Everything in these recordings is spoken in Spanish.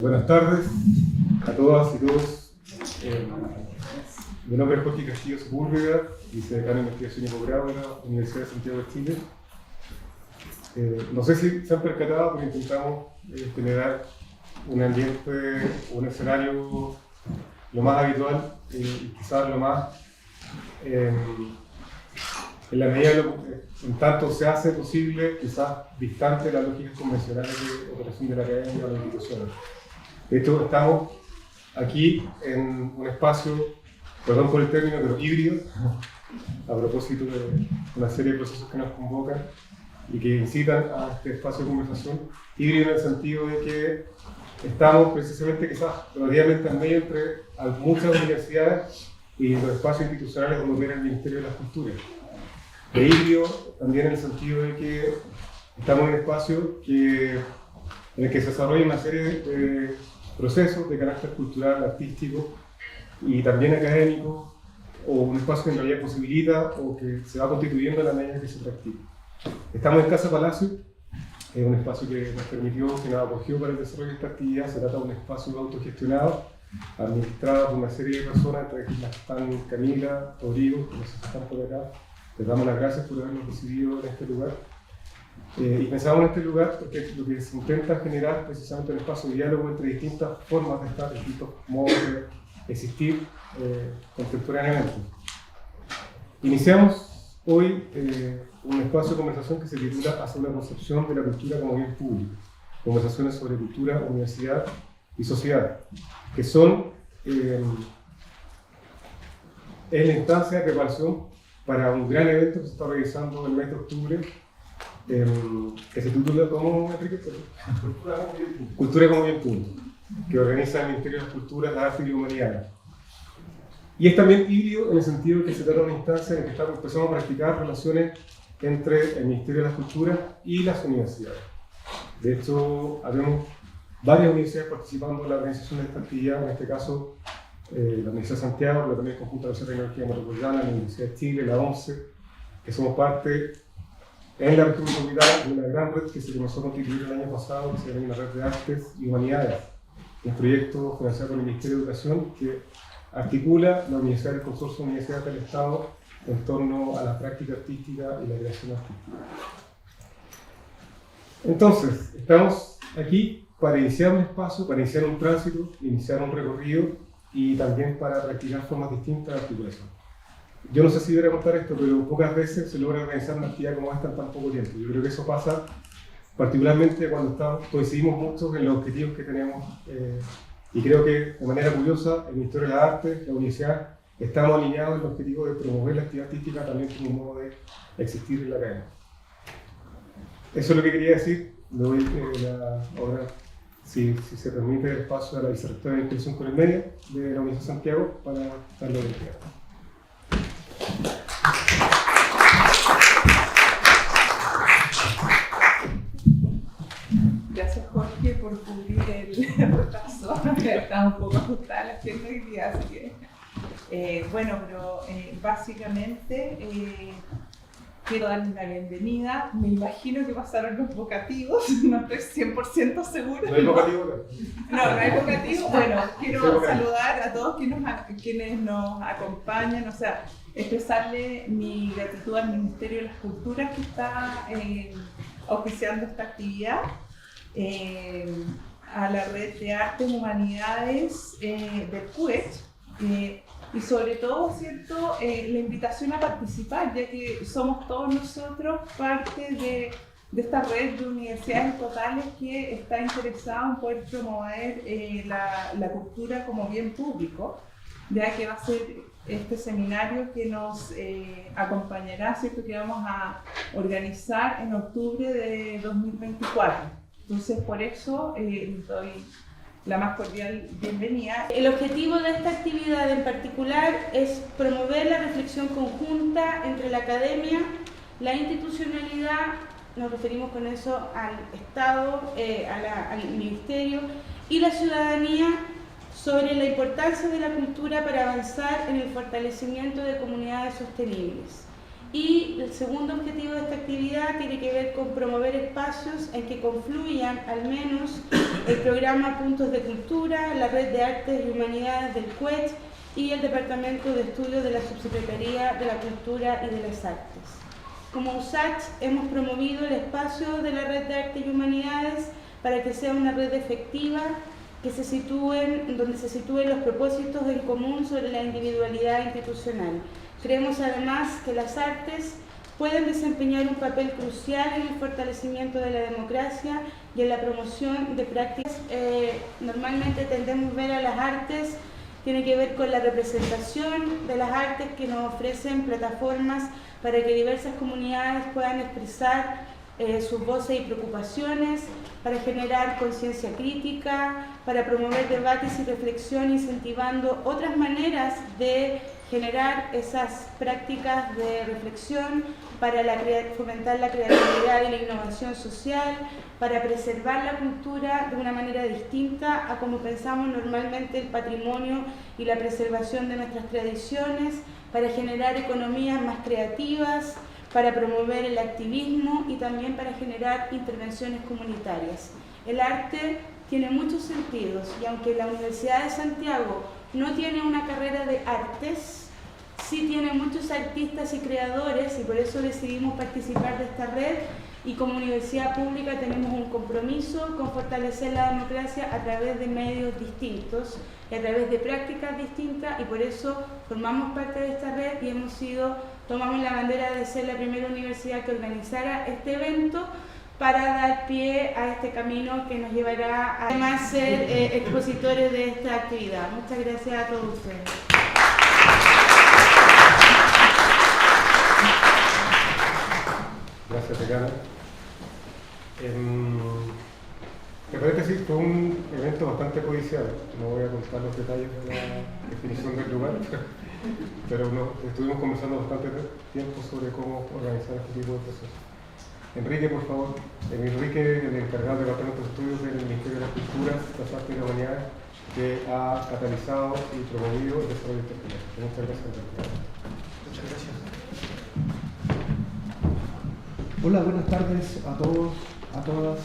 Buenas tardes a todas y todos. Mi nombre es Jorge Castillo Sepúlveda, vicedecano de Investigación y Posgrado de la Universidad de Santiago de Chile. No sé si se han percatado, pero intentamos generar un ambiente, un escenario lo más habitual y quizás lo más, en la medida en tanto se hace posible, quizás distante de las lógicas convencionales de operación de la academia o de la institución. De hecho, estamos aquí en un espacio, perdón por el término, pero híbrido, a propósito de una serie de procesos que nos convocan y que incitan a este espacio de conversación, híbrido en el sentido de que estamos precisamente quizás relativamente al medio entre muchas universidades y los espacios institucionales donde opera el Ministerio de las Culturas. De híbrido también en el sentido de que estamos en un espacio en el que se desarrolla una serie de procesos de carácter cultural, artístico y también académico, o un espacio que en realidad posibilita o que se va constituyendo en la medida que se practica. Estamos en Casa Palacio, es un espacio que nos permitió, que nos acogió para el desarrollo de esta actividad. Se trata de un espacio autogestionado, administrado por una serie de personas, entre las que están Camila, Rodrigo, que no sé si están por acá. Les damos las gracias por habernos recibido en este lugar. Y pensamos en este lugar porque lo que se intenta generar precisamente un espacio de diálogo entre distintas formas de estar, distintos modos de existir contemporáneamente. Iniciamos hoy un espacio de conversación que se titula Hacia una concepción de la cultura como bien público. Conversaciones sobre cultura, universidad y sociedad, que son es la instancia de preparación para un gran evento que se está realizando el mes de octubre, que se titula como Enrique, Cultura como bien público, que organiza el Ministerio de las Culturas, las Artes y la Humanidad. Y es también híbrido en el sentido de que se trata de una instancia en la que empezamos a practicar relaciones entre el Ministerio de las Culturas y las universidades. De hecho, habemos varias universidades participando en la organización de esta actividad, en este caso la Universidad de Santiago, pero también el Conjunto de la Tecnología Metropolitana, la Universidad de Chile, la ONCE, que somos parte en la región metropolitana de una gran red que se comenzó a constituir el año pasado, que se llama una red de artes y humanidades, un proyecto financiado por el Ministerio de Educación que articula la Universidad del Consorcio de Universidades del Estado en torno a la práctica artística y la creación artística. Entonces, estamos aquí para iniciar un espacio, para iniciar un tránsito, iniciar un recorrido y también para practicar formas distintas de articulación. Yo no sé si debería contar esto, pero pocas veces se logra organizar una actividad como esta en tan poco tiempo. Yo creo que eso pasa particularmente cuando coincidimos mucho en los objetivos que tenemos y creo que de manera curiosa el Ministerio de las Artes, la universidad, estamos alineados en el objetivo de promover la actividad artística también como un modo de existir en la academia. Eso es lo que quería decir. Le doy ahora, si se permite, el espacio a la vicerrectora de Instrucción con el Medio de la Universidad de Santiago para darle la entrega. Gracias, Jorge, por cubrir el retraso. Estaba un poco ajustada la agenda hoy día, así que básicamente quiero darles la bienvenida. Me imagino que pasaron los vocativos, no estoy 100% segura. ¿No hay vocativo? No hay vocativo. Bueno, quiero saludar a todos quienes nos acompañan, o sea, expresarle mi gratitud al Ministerio de las Culturas que está auspiciando esta actividad, a la Red de Artes y Humanidades del CUECH, y sobre todo, ¿cierto?, la invitación a participar, ya que somos todos nosotros parte de esta red de universidades totales que está interesada en poder promover la cultura como bien público, ya que va a ser este seminario que nos acompañará, ¿cierto?, que vamos a organizar en octubre de 2024. Entonces, por eso les doy la más cordial bienvenida. El objetivo de esta actividad en particular es promover la reflexión conjunta entre la academia, la institucionalidad, nos referimos con eso al Estado, al Ministerio y la ciudadanía sobre la importancia de la cultura para avanzar en el fortalecimiento de comunidades sostenibles. Y el segundo objetivo de esta actividad tiene que ver con promover espacios en que confluyan al menos el programa Puntos de Cultura, la Red de Artes y Humanidades del CUECH y el Departamento de Estudios de la Subsecretaría de la Cultura y de las Artes. Como USACH hemos promovido el espacio de la Red de Artes y Humanidades para que sea una red efectiva que donde se sitúen los propósitos en común sobre la individualidad institucional. Creemos además que las artes pueden desempeñar un papel crucial en el fortalecimiento de la democracia y en la promoción de prácticas. Normalmente tendemos a ver a las artes, tiene que ver con la representación de las artes que nos ofrecen plataformas para que diversas comunidades puedan expresar sus voces y preocupaciones, para generar conciencia crítica, para promover debates y reflexión, incentivando otras maneras de generar esas prácticas de reflexión, para fomentar la creatividad y la innovación social, para preservar la cultura de una manera distinta a como pensamos normalmente el patrimonio y la preservación de nuestras tradiciones, para generar economías más creativas, para promover el activismo y también para generar intervenciones comunitarias. El arte tiene muchos sentidos y aunque la Universidad de Santiago no tiene una carrera de artes, sí tiene muchos artistas y creadores y por eso decidimos participar de esta red y como universidad pública tenemos un compromiso con fortalecer la democracia a través de medios distintos y a través de prácticas distintas y por eso formamos parte de esta red y tomamos la bandera de ser la primera universidad que organizara este evento para dar pie a este camino que nos llevará a además ser expositores de esta actividad. Muchas gracias a todos ustedes. Gracias, Tecana. Me parece que sí, fue un evento bastante codiciado. No voy a contar los detalles de la definición del lugar, pero estuvimos conversando bastante tiempo sobre cómo organizar este tipo de procesos. Enrique, por favor. Enrique, el encargado del Departamento de Estudios del Ministerio de las Culturas, las Artes y las Humanidades, que ha catalizado y promovido el desarrollo intercultural. Muchas gracias, Enrique. Muchas gracias. Hola, buenas tardes a todos, a todas.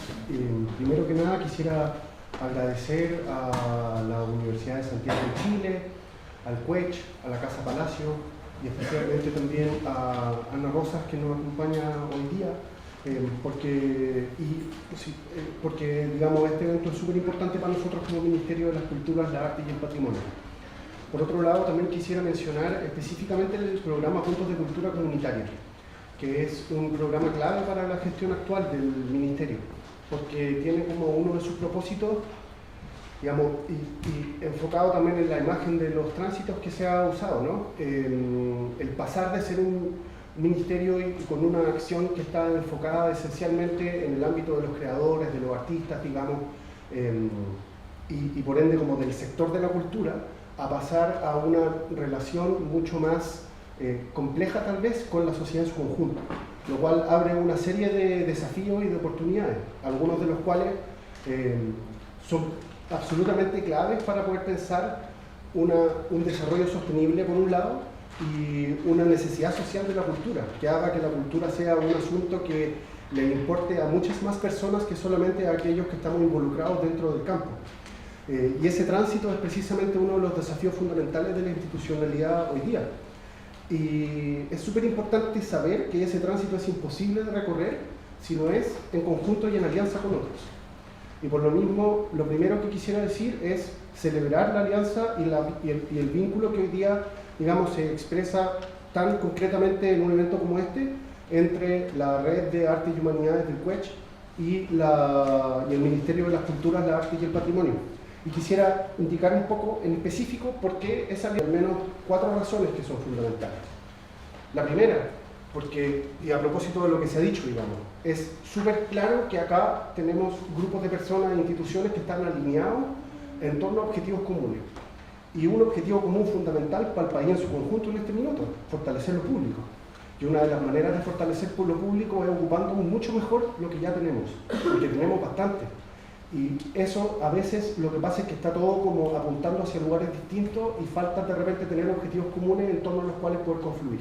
Primero que nada quisiera agradecer a la Universidad de Santiago de Chile, al CUECH, a la Casa Palacio y especialmente también a Ana Rosas que nos acompaña hoy día, porque digamos, este evento es súper importante para nosotros como Ministerio de las Culturas, las Artes y el Patrimonio. Por otro lado, también quisiera mencionar específicamente el programa Puntos de Cultura Comunitaria, que es un programa clave para la gestión actual del Ministerio, porque tiene como uno de sus propósitos, digamos, y enfocado también en la imagen de los tránsitos que se ha usado, ¿no? El pasar de ser un ministerio y con una acción que está enfocada esencialmente en el ámbito de los creadores, de los artistas, digamos, y por ende como del sector de la cultura, a pasar a una relación mucho más compleja tal vez con la sociedad en su conjunto, lo cual abre una serie de desafíos y de oportunidades, algunos de los cuales son absolutamente claves para poder pensar un desarrollo sostenible por un lado y una necesidad social de la cultura, que haga que la cultura sea un asunto que le importe a muchas más personas que solamente a aquellos que estamos involucrados dentro del campo. Y ese tránsito es precisamente uno de los desafíos fundamentales de la institucionalidad hoy día. Y es súper importante saber que ese tránsito es imposible de recorrer si no es en conjunto y en alianza con otros. Y por lo mismo, lo primero que quisiera decir es celebrar la alianza y el vínculo que hoy día, digamos, se expresa tan concretamente en un evento como este entre la Red de Artes y Humanidades del CUECH y el Ministerio de las Culturas, las Artes y el Patrimonio. Y quisiera indicar un poco en específico por qué esa alianza, al menos 4 razones que son fundamentales. La primera, porque, y a propósito de lo que se ha dicho, digamos, es súper claro que acá tenemos grupos de personas e instituciones que están alineados en torno a objetivos comunes. Y un objetivo común fundamental para el país en su conjunto en este minuto, fortalecer lo público. Y una de las maneras de fortalecer por lo público es ocupando mucho mejor lo que ya tenemos, porque tenemos bastante. Y eso a veces lo que pasa es que está todo como apuntando hacia lugares distintos y falta de repente tener objetivos comunes en torno a los cuales poder confluir.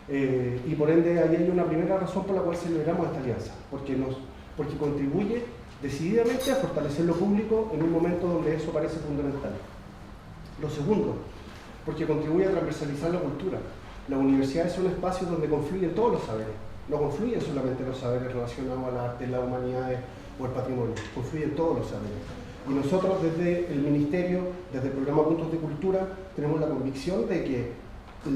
Y por ende, ahí hay una primera razón por la cual celebramos esta alianza, porque contribuye decididamente a fortalecer lo público en un momento donde eso parece fundamental. Lo segundo, porque contribuye a transversalizar la cultura. Las universidades son espacios donde confluyen todos los saberes. No confluyen solamente los saberes relacionados al arte, las humanidades o el patrimonio, confluyen todos los saberes. Y nosotros desde el Ministerio, desde el programa Puntos de Cultura, tenemos la convicción de que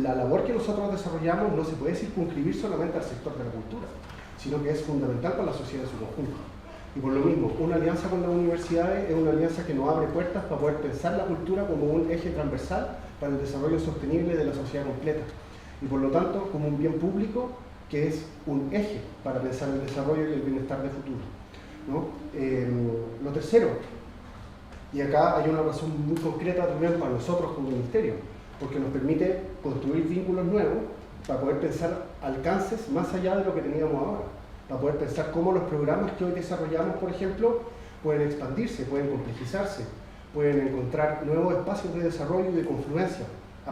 la labor que nosotros desarrollamos no se puede circunscribir solamente al sector de la cultura, sino que es fundamental para la sociedad en su conjunto. Y por lo mismo, una alianza con las universidades es una alianza que nos abre puertas para poder pensar la cultura como un eje transversal para el desarrollo sostenible de la sociedad completa. Y por lo tanto, como un bien público que es un eje para pensar el desarrollo y el bienestar de futuro, ¿no? Lo tercero, y acá hay una razón muy concreta también para nosotros como ministerio, porque nos permite construir vínculos nuevos para poder pensar alcances más allá de lo que teníamos ahora, para poder pensar cómo los programas que hoy desarrollamos, por ejemplo, pueden expandirse, pueden complejizarse, pueden encontrar nuevos espacios de desarrollo y de confluencia,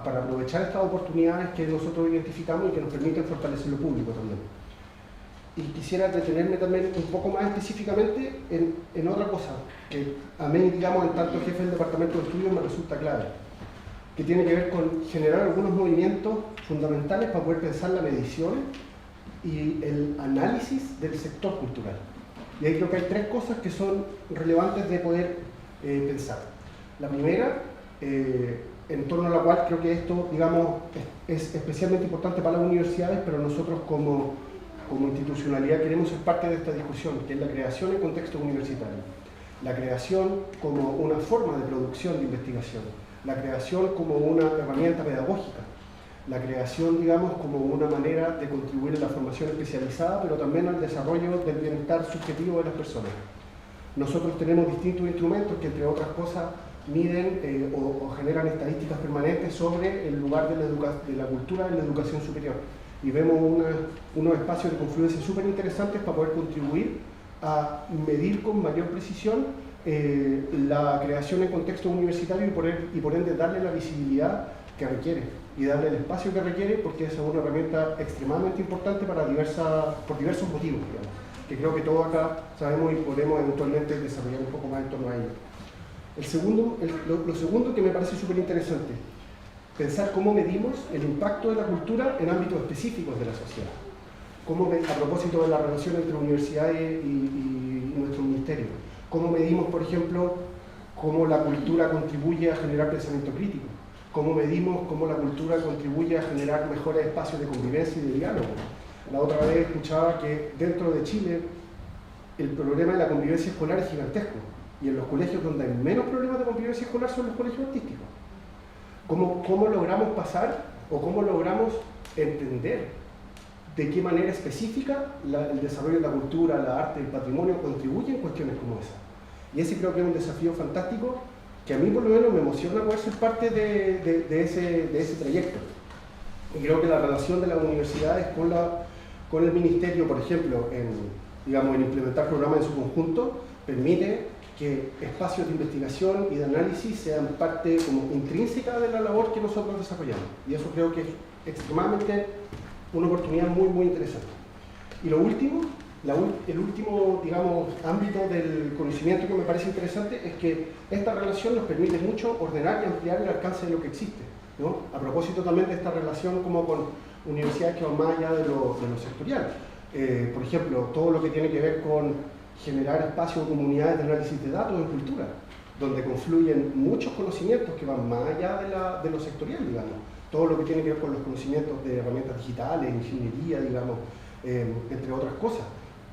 para aprovechar estas oportunidades que nosotros identificamos y que nos permiten fortalecer lo público también. Y quisiera detenerme también un poco más específicamente en otra cosa, que a mí, digamos, en tanto jefe del departamento de estudios me resulta clave, que tiene que ver con generar algunos movimientos fundamentales para poder pensar la medición y el análisis del sector cultural. Y ahí creo que hay tres cosas que son relevantes de poder pensar. La primera, en torno a la cual creo que esto, digamos, es especialmente importante para las universidades, pero nosotros como institucionalidad queremos ser parte de esta discusión, que es la creación en contexto universitario. La creación como una forma de producción de investigación, la creación como una herramienta pedagógica, la creación, digamos, como una manera de contribuir a la formación especializada, pero también al desarrollo del bienestar subjetivo de las personas. Nosotros tenemos distintos instrumentos que, entre otras cosas, miden o generan estadísticas permanentes sobre el lugar de la cultura en la educación superior. Y vemos unos espacios de confluencia súper interesantes para poder contribuir a medir con mayor precisión la creación en contexto universitario y por ende darle la visibilidad que requiere y darle el espacio que requiere, porque esa es una herramienta extremadamente importante por diversos motivos, digamos, que creo que todos acá sabemos y podemos eventualmente desarrollar un poco más en torno a ello. Lo segundo que me parece súper interesante, pensar cómo medimos el impacto de la cultura en ámbitos específicos de la sociedad. A propósito de la relación entre universidades y nuestro ministerio. Cómo medimos, por ejemplo, cómo la cultura contribuye a generar pensamiento crítico. Cómo medimos cómo la cultura contribuye a generar mejores espacios de convivencia y de diálogo. La otra vez escuchaba que dentro de Chile el problema de la convivencia escolar es gigantesco. Y en los colegios donde hay menos problemas de convivencia escolar son los colegios artísticos. ¿Cómo logramos pasar o cómo logramos entender de qué manera específica el desarrollo de la cultura, la arte, el patrimonio contribuyen en cuestiones como esa? Y ese creo que es un desafío fantástico que a mí por lo menos me emociona poder ser parte de ese trayecto. Y creo que la relación de las universidades con el ministerio, por ejemplo, en implementar programas en su conjunto, permite que espacios de investigación y de análisis sean parte como intrínseca de la labor que nosotros desarrollamos. Y eso creo que es extremadamente una oportunidad muy, muy interesante. Y lo último, el último, digamos, ámbito del conocimiento que me parece interesante es que esta relación nos permite mucho ordenar y ampliar el alcance de lo que existe, ¿no? A propósito también de esta relación como con universidades que van más allá de lo sectorial. Por ejemplo, todo lo que tiene que ver con generar espacios o comunidades de análisis de datos en cultura, donde confluyen muchos conocimientos que van más allá de lo sectorial, digamos. Todo lo que tiene que ver con los conocimientos de herramientas digitales, ingeniería, digamos, entre otras cosas.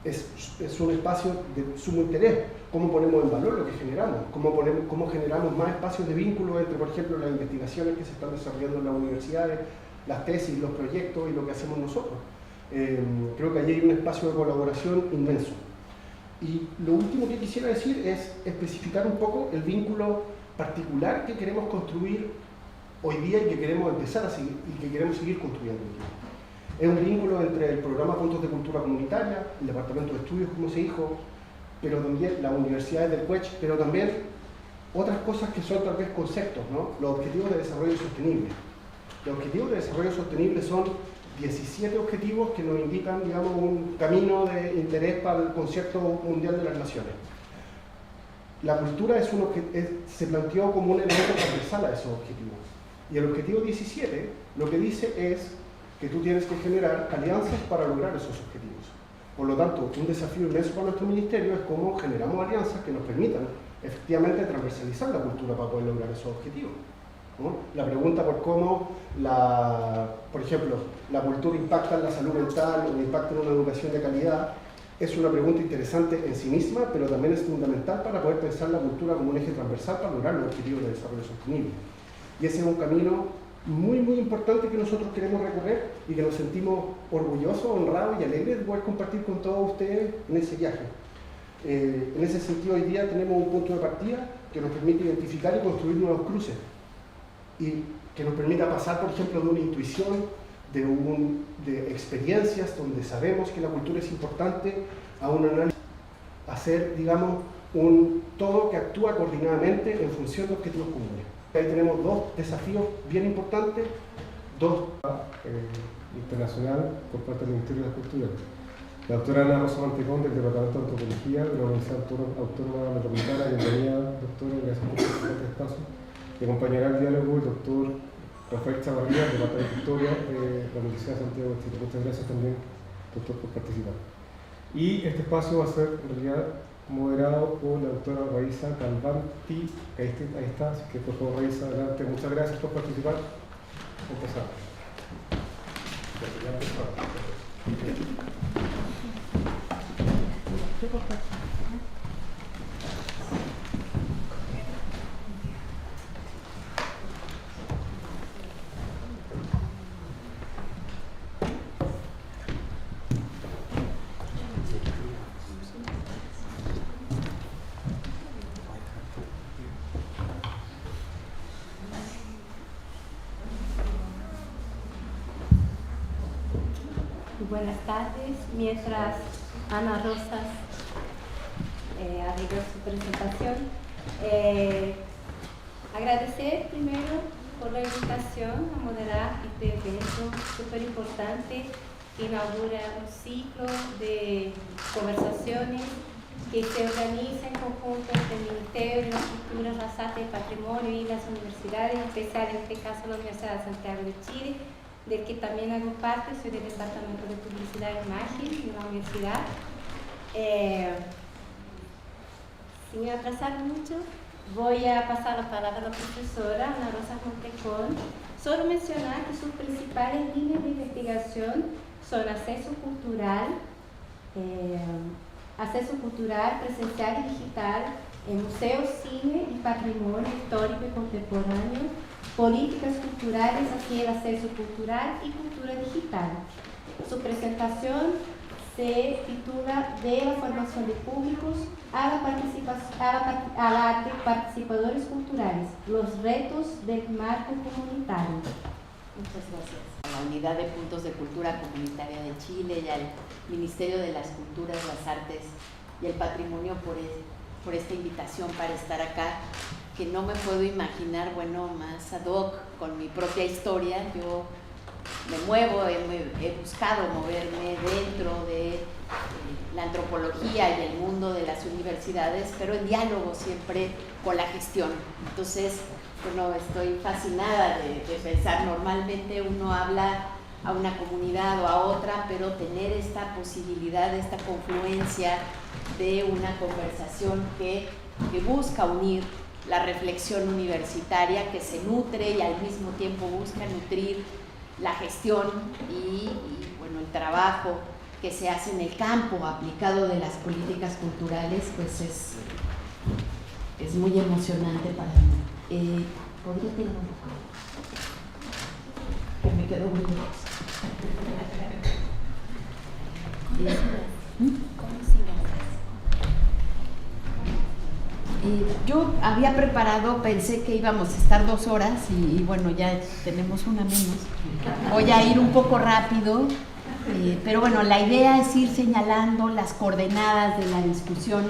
Es un espacio de sumo interés. ¿Cómo ponemos en valor lo que generamos? ¿Cómo generamos más espacios de vínculo entre, por ejemplo, las investigaciones que se están desarrollando en las universidades, las tesis, los proyectos y lo que hacemos nosotros? Creo que allí hay un espacio de colaboración inmenso. Y lo último que quisiera decir es especificar un poco el vínculo particular que queremos construir hoy día y que queremos empezar a seguir y que queremos seguir construyendo. Es un vínculo entre el programa Puntos de Cultura Comunitaria, el Departamento de Estudios, como se dijo, pero también las universidades del CUECH, pero también otras cosas que son tal vez conceptos, ¿no? Los objetivos de desarrollo sostenible. Los objetivos de desarrollo sostenible son 17 objetivos que nos indican, digamos, un camino de interés para el concierto mundial de las naciones. La cultura se planteó como un elemento transversal a esos objetivos. Y el objetivo 17 lo que dice es que tú tienes que generar alianzas para lograr esos objetivos. Por lo tanto, un desafío inmenso para nuestro ministerio es cómo generamos alianzas que nos permitan efectivamente transversalizar la cultura para poder lograr esos objetivos, ¿no? La pregunta por cómo, por ejemplo, la cultura impacta en la salud mental o impacta en una educación de calidad, es una pregunta interesante en sí misma, pero también es fundamental para poder pensar la cultura como un eje transversal para lograr los objetivos de desarrollo sostenible. Y ese es un camino muy, muy importante que nosotros queremos recorrer y que nos sentimos orgullosos, honrados y alegres de poder compartir con todos ustedes en ese viaje. En ese sentido, hoy día tenemos un punto de partida que nos permite identificar y construir nuevos cruces y que nos permita pasar, por ejemplo, de una intuición, de experiencias donde sabemos que la cultura es importante, a un análisis, hacer, digamos, un todo que actúa coordinadamente en función de objetivos comunes. Ahí tenemos dos desafíos bien importantes, internacional por parte del Ministerio de la Cultura. La doctora Ana Rosa Mantecón, del Departamento de Antropología de la Universidad Autónoma Metropolitana. Bienvenida, doctora, gracias por este espacio. Y acompañará el diálogo el doctor Rafael Chavarría, del Departamento de Historia de la Universidad de Santiago de Chile. Muchas gracias también, doctor, por participar. Y este espacio va a ser, en realidad, moderado por la doctora Raiza Calvanti. Ahí está, así que por favor, Raiza, adelante. Muchas gracias por participar. Empezamos. Buenas tardes. Mientras Ana Rosas arregló su presentación, agradecer primero por la invitación a moderar este evento súper importante que inaugura un ciclo de conversaciones que se organiza en conjunto entre el Ministerio de las Culturas, las Artes y el Patrimonio y las universidades, en especial en este caso la Universidad de Santiago de Chile, del que también hago parte, soy del Departamento de Publicidad e Imagen de la universidad. Sin me atrasar mucho, voy a pasar la palabra a la profesora Ana Rosa Mantecón. Solo mencionar que sus principales líneas de investigación son acceso cultural presencial y digital en museos, cine y patrimonio histórico y contemporáneo, políticas culturales hacia el acceso cultural y cultura digital. Su presentación se titula De la formación de públicos a la arte, participadores culturales, los retos del marco comunitario. Muchas gracias a la Unidad de Puntos de Cultura Comunitaria de Chile y al Ministerio de las Culturas, las Artes y el Patrimonio por esta invitación para estar acá, que no me puedo imaginar, bueno, más ad hoc con mi propia historia. Yo me muevo, he buscado moverme dentro de la antropología y el mundo de las universidades, pero en diálogo siempre con la gestión. Entonces, bueno, estoy fascinada de pensar, normalmente uno habla a una comunidad o a otra, pero tener esta posibilidad, esta confluencia de una conversación que busca unir la reflexión universitaria, que se nutre y al mismo tiempo busca nutrir la gestión y bueno, el trabajo que se hace en el campo aplicado de las políticas culturales, pues es muy emocionante para mí. ¿Podría tener un poco? Que me quedo muy lejos. Yo había preparado, pensé que íbamos a estar 2 horas y bueno, ya tenemos una menos. Voy a ir un poco rápido, pero bueno, la idea es ir señalando las coordenadas de la discusión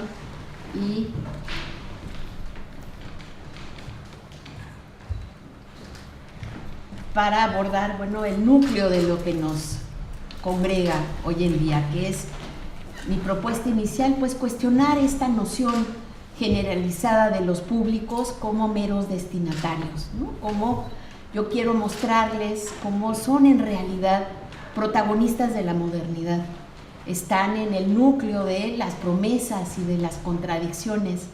y para abordar, bueno, el núcleo de lo que nos congrega hoy en día, que es mi propuesta inicial, pues cuestionar esta noción generalizada de los públicos como meros destinatarios, ¿no? Como yo quiero mostrarles cómo son en realidad protagonistas de la modernidad. Están en el núcleo de las promesas y de las contradicciones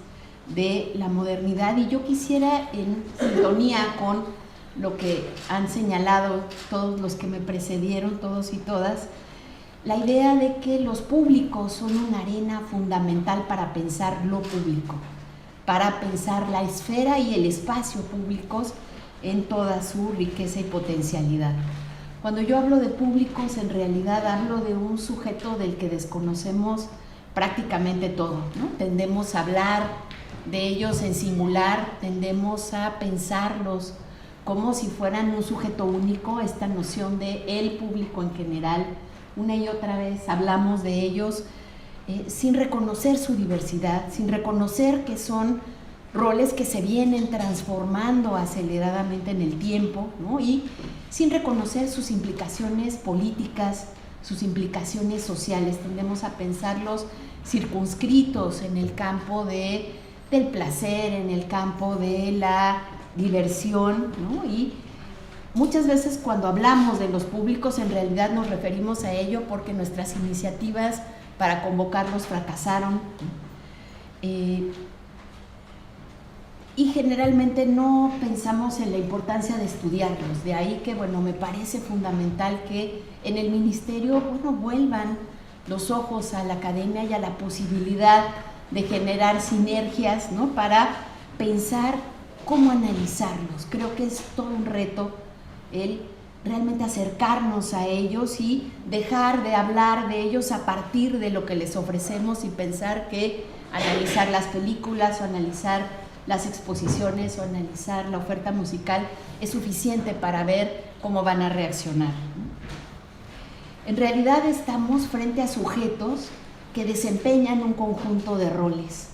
de la modernidad, y yo quisiera, en sintonía con lo que han señalado todos los que me precedieron, todos y todas, la idea de que los públicos son una arena fundamental para pensar lo público, para pensar la esfera y el espacio públicos en toda su riqueza y potencialidad. Cuando yo hablo de públicos, en realidad hablo de un sujeto del que desconocemos prácticamente todo, ¿no? Tendemos a hablar de ellos en singular, tendemos a pensarlos como si fueran un sujeto único, esta noción de el público en general. Una y otra vez hablamos de ellos sin reconocer su diversidad, sin reconocer que son roles que se vienen transformando aceleradamente en el tiempo, ¿no? Y sin reconocer sus implicaciones políticas, sus implicaciones sociales. Tendemos a pensarlos circunscritos en el campo del placer, en el campo de la diversión, ¿no? Y muchas veces cuando hablamos de los públicos, en realidad nos referimos a ello porque nuestras iniciativas para convocarlos fracasaron. Y generalmente no pensamos en la importancia de estudiarlos. De ahí que, bueno, me parece fundamental que en el ministerio, bueno, vuelvan los ojos a la academia y a la posibilidad de generar sinergias, ¿no? Para pensar cómo analizarlos. Creo que es todo un reto el realmente acercarnos a ellos y dejar de hablar de ellos a partir de lo que les ofrecemos y pensar que analizar las películas o analizar las exposiciones o analizar la oferta musical es suficiente para ver cómo van a reaccionar. En realidad estamos frente a sujetos que desempeñan un conjunto de roles.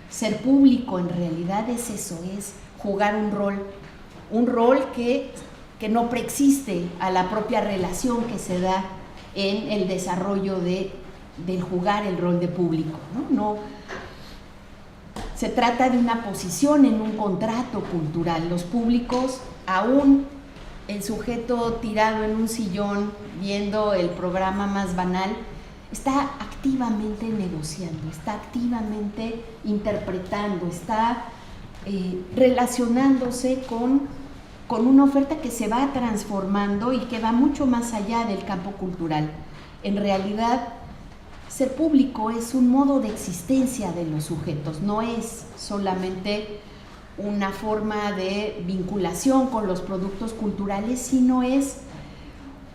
Ser público en realidad es eso, es jugar un rol que no preexiste a la propia relación que se da en el desarrollo del jugar el rol de público, ¿no? Se trata de una posición en un contrato cultural. Los públicos, aún el sujeto tirado en un sillón viendo el programa más banal, está activamente negociando, está activamente interpretando, está relacionándose con una oferta que se va transformando y que va mucho más allá del campo cultural. En realidad, ser público es un modo de existencia de los sujetos, no es solamente una forma de vinculación con los productos culturales, sino es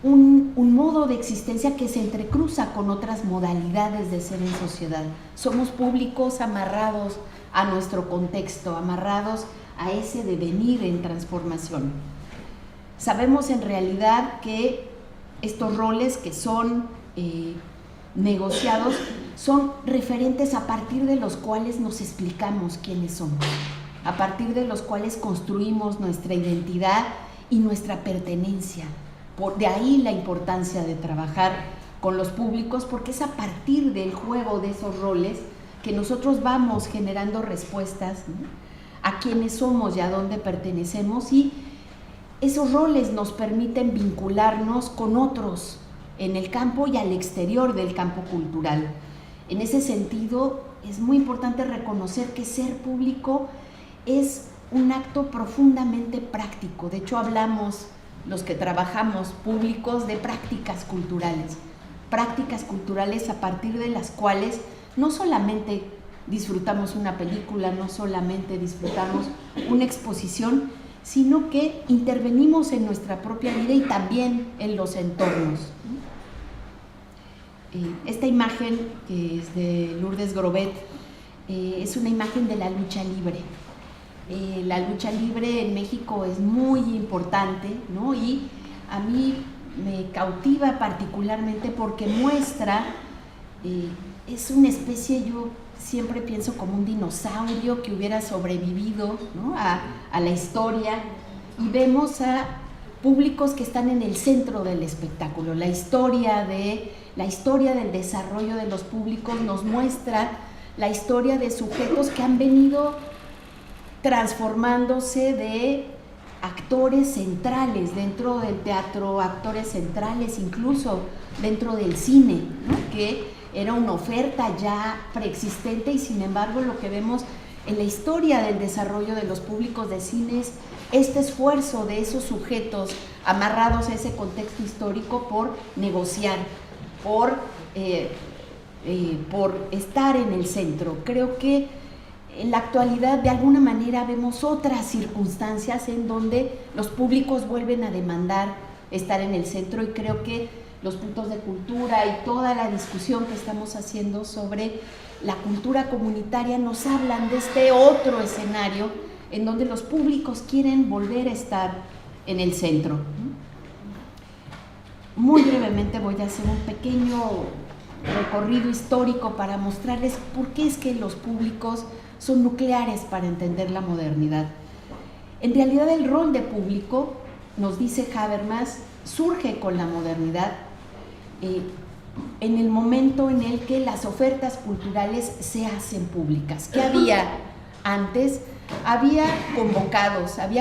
un modo de existencia que se entrecruza con otras modalidades de ser en sociedad. Somos públicos amarrados a nuestro contexto, amarrados a ese devenir en transformación. Sabemos en realidad que estos roles que son negociados son referentes a partir de los cuales nos explicamos quiénes somos, a partir de los cuales construimos nuestra identidad y nuestra pertenencia. De ahí la importancia de trabajar con los públicos, porque es a partir del juego de esos roles que nosotros vamos generando respuestas, ¿no?, a quiénes somos y a dónde pertenecemos, y esos roles nos permiten vincularnos con otros en el campo y al exterior del campo cultural. En ese sentido, es muy importante reconocer que ser público es un acto profundamente práctico. De hecho, hablamos, los que trabajamos públicos, de prácticas culturales a partir de las cuales no solamente disfrutamos una película, no solamente disfrutamos una exposición, sino que intervenimos en nuestra propia vida y también en los entornos. Esta imagen, que es de Lourdes Grobet, es una imagen de la lucha libre. La lucha libre en México es muy importante, ¿no? Y a mí me cautiva particularmente porque muestra, es una especie, yo siempre pienso como un dinosaurio que hubiera sobrevivido, ¿no?, a la historia, y vemos a públicos que están en el centro del espectáculo. La historia del desarrollo de los públicos nos muestra la historia de sujetos que han venido transformándose de actores centrales dentro del teatro, actores centrales incluso dentro del cine, ¿no? Que era una oferta ya preexistente, y sin embargo lo que vemos en la historia del desarrollo de los públicos de cine es este esfuerzo de esos sujetos amarrados a ese contexto histórico por negociar, por estar en el centro. Creo que en la actualidad de alguna manera vemos otras circunstancias en donde los públicos vuelven a demandar estar en el centro, y creo que los puntos de cultura y toda la discusión que estamos haciendo sobre la cultura comunitaria nos hablan de este otro escenario en donde los públicos quieren volver a estar en el centro. Muy brevemente voy a hacer un pequeño recorrido histórico para mostrarles por qué es que los públicos son nucleares para entender la modernidad. En realidad el rol de público, nos dice Habermas, surge con la modernidad en el momento en el que las ofertas culturales se hacen públicas. ¿Qué había antes? Había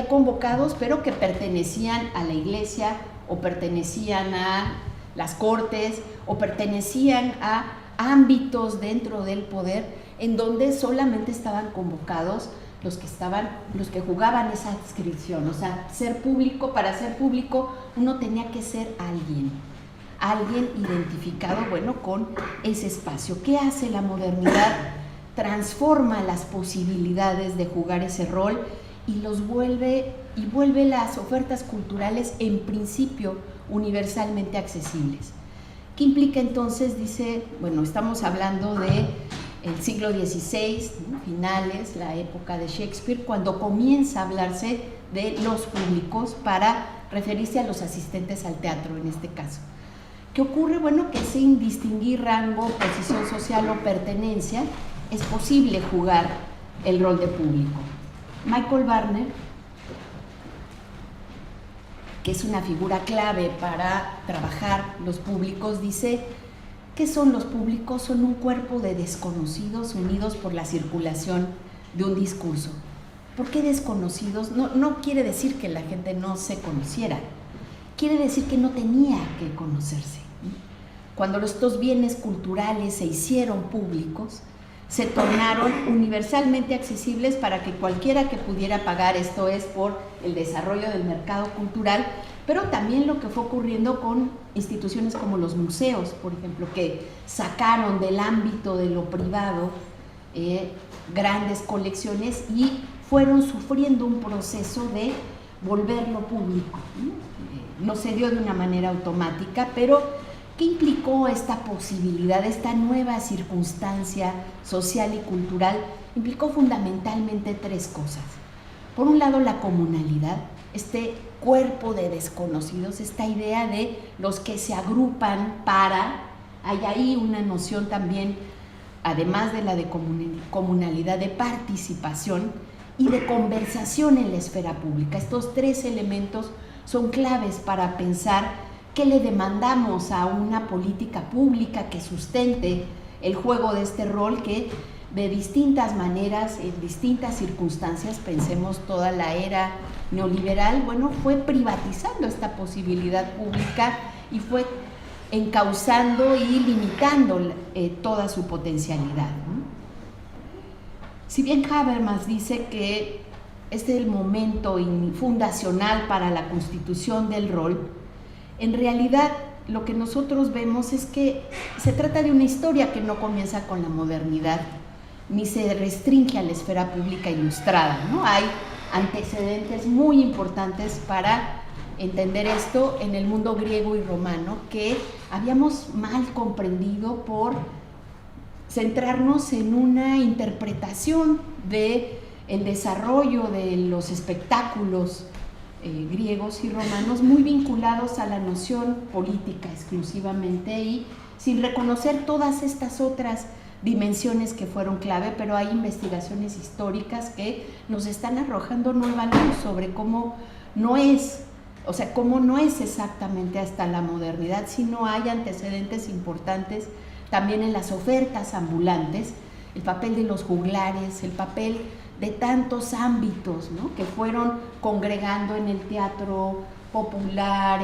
convocados, pero que pertenecían a la iglesia, o pertenecían a las cortes, o pertenecían a ámbitos dentro del poder en donde solamente estaban convocados los que jugaban esa adscripción. O sea, para ser público uno tenía que ser alguien identificado, bueno, con ese espacio. ¿Qué hace la modernidad? Transforma las posibilidades de jugar ese rol y vuelve las ofertas culturales en principio universalmente accesibles. ¿Qué implica entonces? Dice, bueno, estamos hablando de el siglo XVI, ¿no? Finales, la época de Shakespeare, cuando comienza a hablarse de los públicos para referirse a los asistentes al teatro en este caso. ¿Qué ocurre? Bueno, que sin distinguir rango, posición social o pertenencia, es posible jugar el rol de público. Michael Barner, que es una figura clave para trabajar los públicos, dice: ¿qué son los públicos? Son un cuerpo de desconocidos unidos por la circulación de un discurso. ¿Por qué desconocidos? No quiere decir que la gente no se conociera, quiere decir que no tenía que conocerse. Cuando estos bienes culturales se hicieron públicos, se tornaron universalmente accesibles para que cualquiera que pudiera pagar, esto es por el desarrollo del mercado cultural, pero también lo que fue ocurriendo con instituciones como los museos, por ejemplo, que sacaron del ámbito de lo privado grandes colecciones y fueron sufriendo un proceso de volverlo público. No se dio de una manera automática, pero ¿qué implicó esta posibilidad, esta nueva circunstancia social y cultural? Implicó fundamentalmente tres cosas. Por un lado, la comunalidad, este cuerpo de desconocidos, esta idea de los que se agrupan hay ahí una noción también, además de la de comunalidad, de participación y de conversación en la esfera pública. Estos tres elementos son claves para pensar qué le demandamos a una política pública que sustente el juego de este rol que de distintas maneras, en distintas circunstancias, pensemos toda la era neoliberal, bueno, fue privatizando esta posibilidad pública y fue encauzando y limitando toda su potencialidad, ¿no? Si bien Habermas dice que este es el momento fundacional para la constitución del rol, en realidad lo que nosotros vemos es que se trata de una historia que no comienza con la modernidad, ni se restringe a la esfera pública ilustrada, ¿no? Hay antecedentes muy importantes para entender esto en el mundo griego y romano que habíamos mal comprendido por centrarnos en una interpretación del desarrollo de los espectáculos griegos y romanos muy vinculados a la noción política exclusivamente y sin reconocer todas estas otras dimensiones que fueron clave, pero hay investigaciones históricas que nos están arrojando nueva luz sobre cómo no es o sea, cómo no es exactamente hasta la modernidad, sino hay antecedentes importantes también en las ofertas ambulantes, el papel de los juglares, el papel de tantos ámbitos, ¿no?, que fueron congregando en el teatro popular,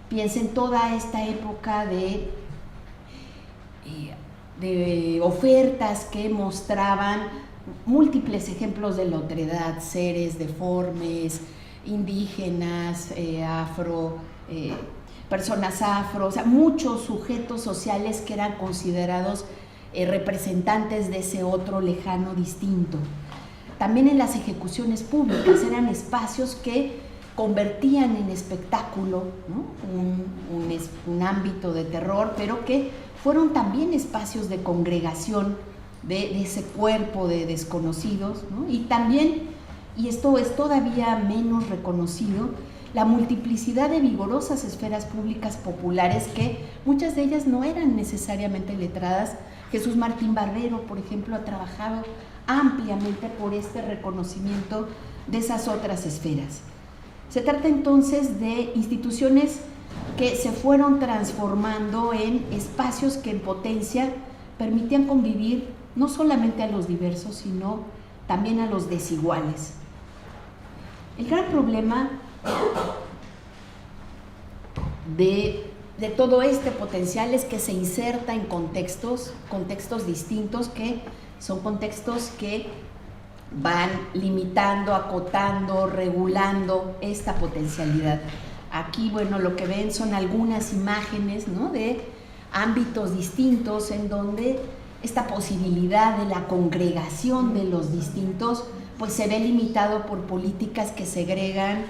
piensen toda esta época de ofertas que mostraban múltiples ejemplos de la otredad, seres deformes, indígenas, afro, personas afro, o sea, muchos sujetos sociales que eran considerados representantes de ese otro lejano distinto. También en las ejecuciones públicas eran espacios que convertían en espectáculo, ¿no?, un ámbito de terror, pero que fueron también espacios de congregación de ese cuerpo de desconocidos, ¿no? Y también, y esto es todavía menos reconocido, la multiplicidad de vigorosas esferas públicas populares que muchas de ellas no eran necesariamente letradas. Jesús Martín Barbero, por ejemplo, ha trabajado ampliamente por este reconocimiento de esas otras esferas. Se trata entonces de instituciones que se fueron transformando en espacios que en potencia permitían convivir no solamente a los diversos, sino también a los desiguales. El gran problema de todo este potencial es que se inserta en contextos distintos, que son contextos que van limitando, acotando, regulando esta potencialidad. Aquí, bueno, lo que ven son algunas imágenes, ¿no?, de ámbitos distintos en donde esta posibilidad de la congregación de los distintos pues se ve limitado por políticas que segregan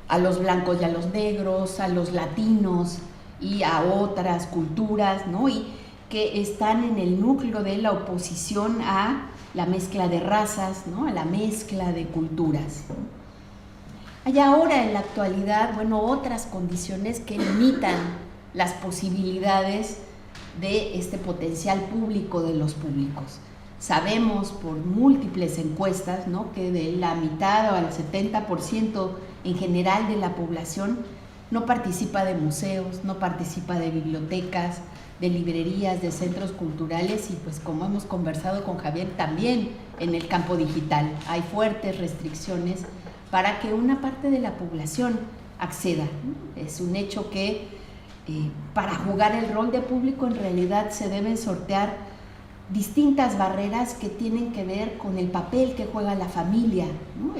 a los blancos y a los negros, a los latinos y a otras culturas, ¿no?, y que están en el núcleo de la oposición a la mezcla de razas, ¿no?, a la mezcla de culturas. Hay ahora en la actualidad, bueno, otras condiciones que limitan las posibilidades de este potencial público de los públicos. Sabemos por múltiples encuestas, ¿no?, que de la mitad o al 70% en general de la población no participa de museos, no participa de bibliotecas, de librerías, de centros culturales, y pues como hemos conversado con Javier, también en el campo digital hay fuertes restricciones para que una parte de la población acceda. Es un hecho que para jugar el rol de público en realidad se deben sortear distintas barreras que tienen que ver con el papel que juega la familia, ¿no?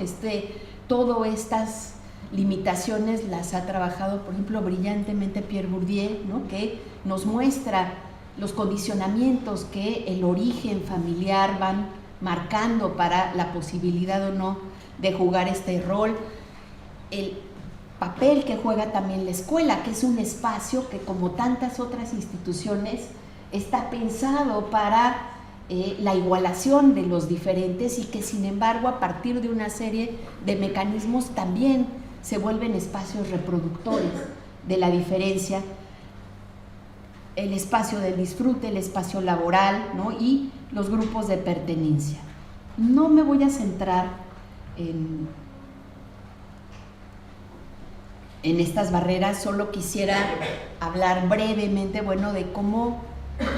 Todas estas limitaciones las ha trabajado, por ejemplo, brillantemente Pierre Bourdieu, ¿no?, que nos muestra los condicionamientos que el origen familiar van marcando para la posibilidad o no de jugar este rol. El papel que juega también la escuela, que es un espacio que, como tantas otras instituciones, está pensado para la igualación de los diferentes, y que sin embargo a partir de una serie de mecanismos también se vuelven espacios reproductores de la diferencia, el espacio del disfrute, el espacio laboral, ¿no?, y los grupos de pertenencia. No me voy a centrar en estas barreras, solo quisiera hablar brevemente, bueno, de cómo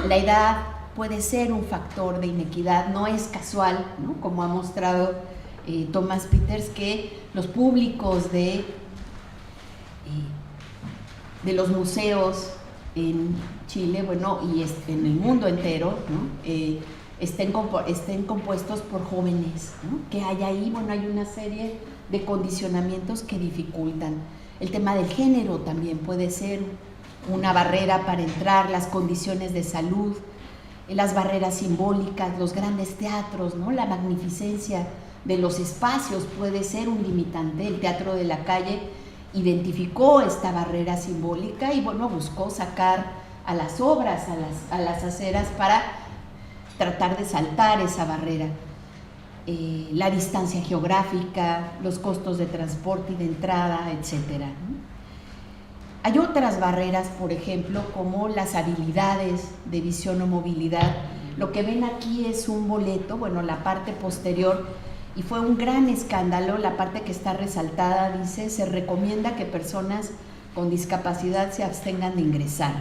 la edad puede ser un factor de inequidad. No es casual, ¿no?, como ha mostrado Thomas Peters, que los públicos de los museos en Chile, bueno, y en el mundo entero, ¿no?, estén compuestos por jóvenes, ¿no?, que hay ahí, bueno, hay una serie de condicionamientos que dificultan. El tema del género también puede ser una barrera para entrar, las condiciones de salud, las barreras simbólicas, los grandes teatros, ¿no?, la magnificencia de los espacios puede ser un limitante. El Teatro de la Calle identificó esta barrera simbólica y, bueno, buscó sacar a las obras a las aceras para tratar de saltar esa barrera. La distancia geográfica, los costos de transporte y de entrada, etcétera, ¿no? Hay otras barreras, por ejemplo, como las habilidades de visión o movilidad. Lo que ven aquí es un boleto, bueno, la parte posterior, y fue un gran escándalo. La parte que está resaltada dice: se recomienda que personas con discapacidad se abstengan de ingresar.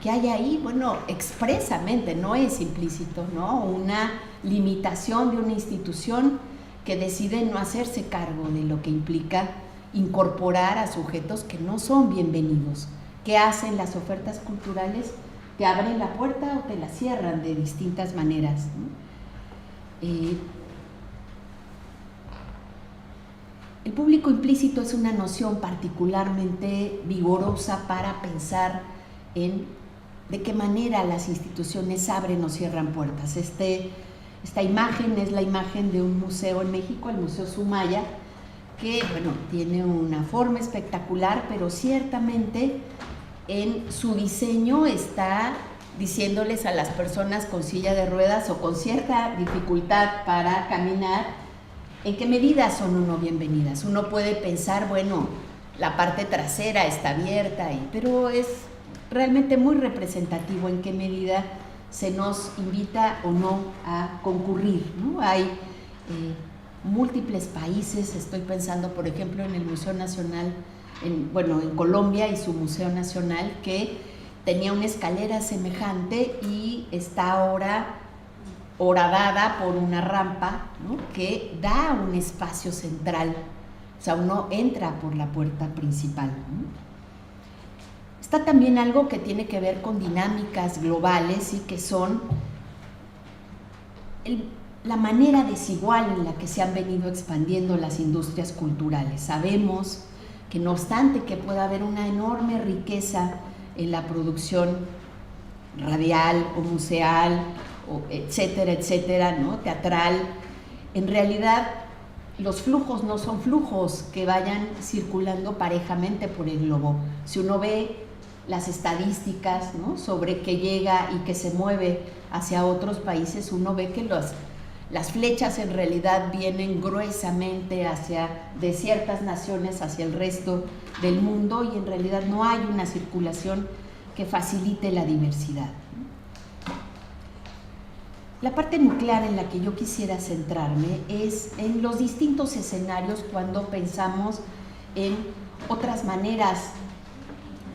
¿Qué hay ahí? Bueno, expresamente, no es implícito, ¿no? Una limitación de una institución que decide no hacerse cargo de lo que implica incorporar a sujetos que no son bienvenidos. ¿Qué hacen las ofertas culturales? Te abren la puerta o te la cierran de distintas maneras, ¿no? El público implícito es una noción particularmente vigorosa para pensar en de qué manera las instituciones abren o cierran puertas. Esta imagen es la imagen de un museo en México, el Museo Sumaya, que bueno, tiene una forma espectacular, pero ciertamente en su diseño está diciéndoles a las personas con silla de ruedas o con cierta dificultad para caminar en qué medida son o no bienvenidas. Uno puede pensar, bueno, la parte trasera está abierta, pero es realmente muy representativo en qué medida se nos invita o no a concurrir, ¿no? Hay múltiples países, estoy pensando por ejemplo en el Museo Nacional, en Colombia y su Museo Nacional, que tenía una escalera semejante y está ahora horadada por una rampa, ¿no? Que da un espacio central, o sea, uno entra por la puerta principal, ¿no? Está también algo que tiene que ver con dinámicas globales y que son la manera desigual en la que se han venido expandiendo las industrias culturales. Sabemos que no obstante que pueda haber una enorme riqueza en la producción radial o museal, o etcétera, etcétera, ¿no? Teatral, en realidad los flujos no son flujos que vayan circulando parejamente por el globo. Si uno ve las estadísticas, ¿no? Sobre qué llega y que se mueve hacia otros países, uno ve que las flechas en realidad vienen gruesamente de ciertas naciones hacia el resto del mundo, y en realidad no hay una circulación que facilite la diversidad. La parte nuclear en la que yo quisiera centrarme es en los distintos escenarios cuando pensamos en otras maneras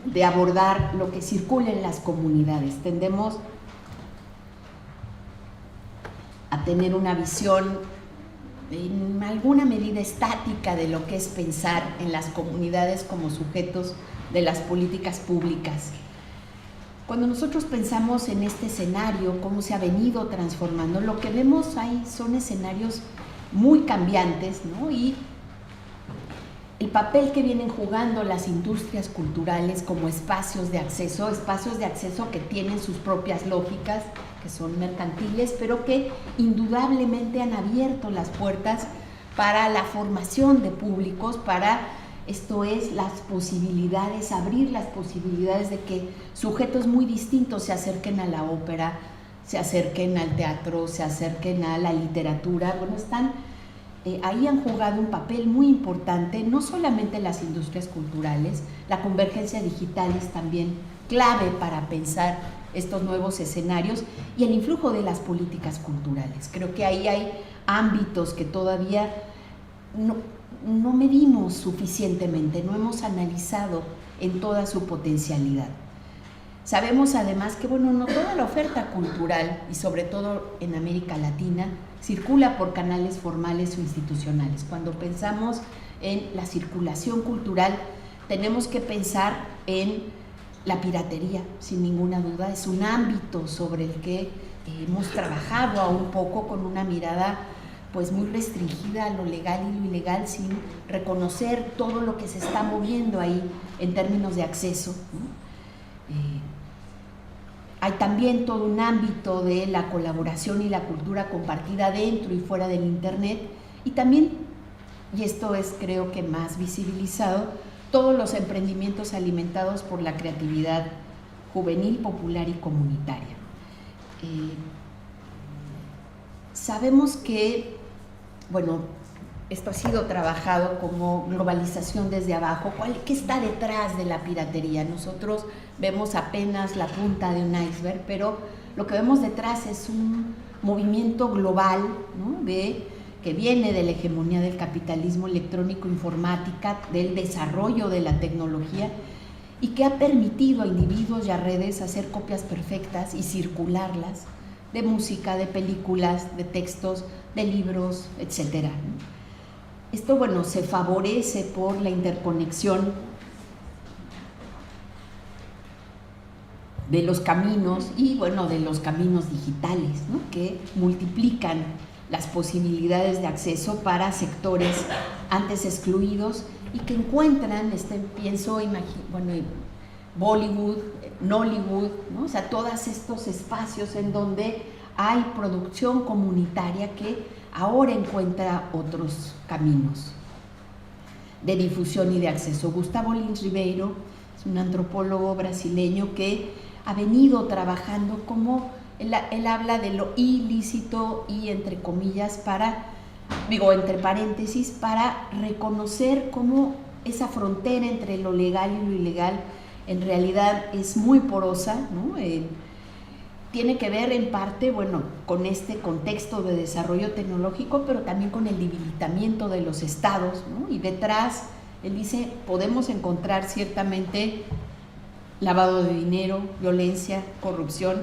de abordar lo que circula en las comunidades. Tendemos a tener una visión en alguna medida estática de lo que es pensar en las comunidades como sujetos de las políticas públicas. Cuando nosotros pensamos en este escenario, cómo se ha venido transformando, lo que vemos ahí son escenarios muy cambiantes, ¿no? Y el papel que vienen jugando las industrias culturales como espacios de acceso que tienen sus propias lógicas, que son mercantiles, pero que indudablemente han abierto las puertas para la formación de públicos, para, esto es, las posibilidades, abrir las posibilidades de que sujetos muy distintos se acerquen a la ópera, se acerquen al teatro, se acerquen a la literatura. Bueno, ahí han jugado un papel muy importante, no solamente las industrias culturales, la convergencia digital es también clave para pensar estos nuevos escenarios y el influjo de las políticas culturales. Creo que ahí hay ámbitos que todavía no medimos suficientemente, no hemos analizado en toda su potencialidad. Sabemos además que, no toda la oferta cultural, y sobre todo en América Latina, circula por canales formales o institucionales. Cuando pensamos en la circulación cultural, tenemos que pensar en la piratería, sin ninguna duda. Es un ámbito sobre el que hemos trabajado aún poco con una mirada pues muy restringida a lo legal y lo ilegal, sin reconocer todo lo que se está moviendo ahí en términos de acceso, ¿no? Hay también todo un ámbito de la colaboración y la cultura compartida dentro y fuera del Internet, y también, y esto es creo que más visibilizado, todos los emprendimientos alimentados por la creatividad juvenil, popular y comunitaria. Sabemos que, esto ha sido trabajado como globalización desde abajo. ¿Qué está detrás de la piratería? Nosotros vemos apenas la punta de un iceberg, pero lo que vemos detrás es un movimiento global, ¿no? De que viene de la hegemonía del capitalismo electrónico informática, del desarrollo de la tecnología, y que ha permitido a individuos y a redes hacer copias perfectas y circularlas de música, de películas, de textos, de libros, etc. Esto, bueno, se favorece por la interconexión de los caminos y, bueno, de los caminos digitales, ¿no?, que multiplican las posibilidades de acceso para sectores antes excluidos y que encuentran, pienso, bueno, Bollywood, Nollywood, ¿no?, o sea, todos estos espacios en donde hay producción comunitaria que ahora encuentra otros caminos de difusión y de acceso. Gustavo Lins Ribeiro es un antropólogo brasileño que ha venido trabajando como él habla de lo ilícito y entre comillas entre paréntesis, para reconocer cómo esa frontera entre lo legal y lo ilegal en realidad es muy porosa, ¿no? Tiene que ver en parte, bueno, con este contexto de desarrollo tecnológico, pero también con el debilitamiento de los estados, ¿no? Y detrás, él dice, podemos encontrar ciertamente lavado de dinero, violencia, corrupción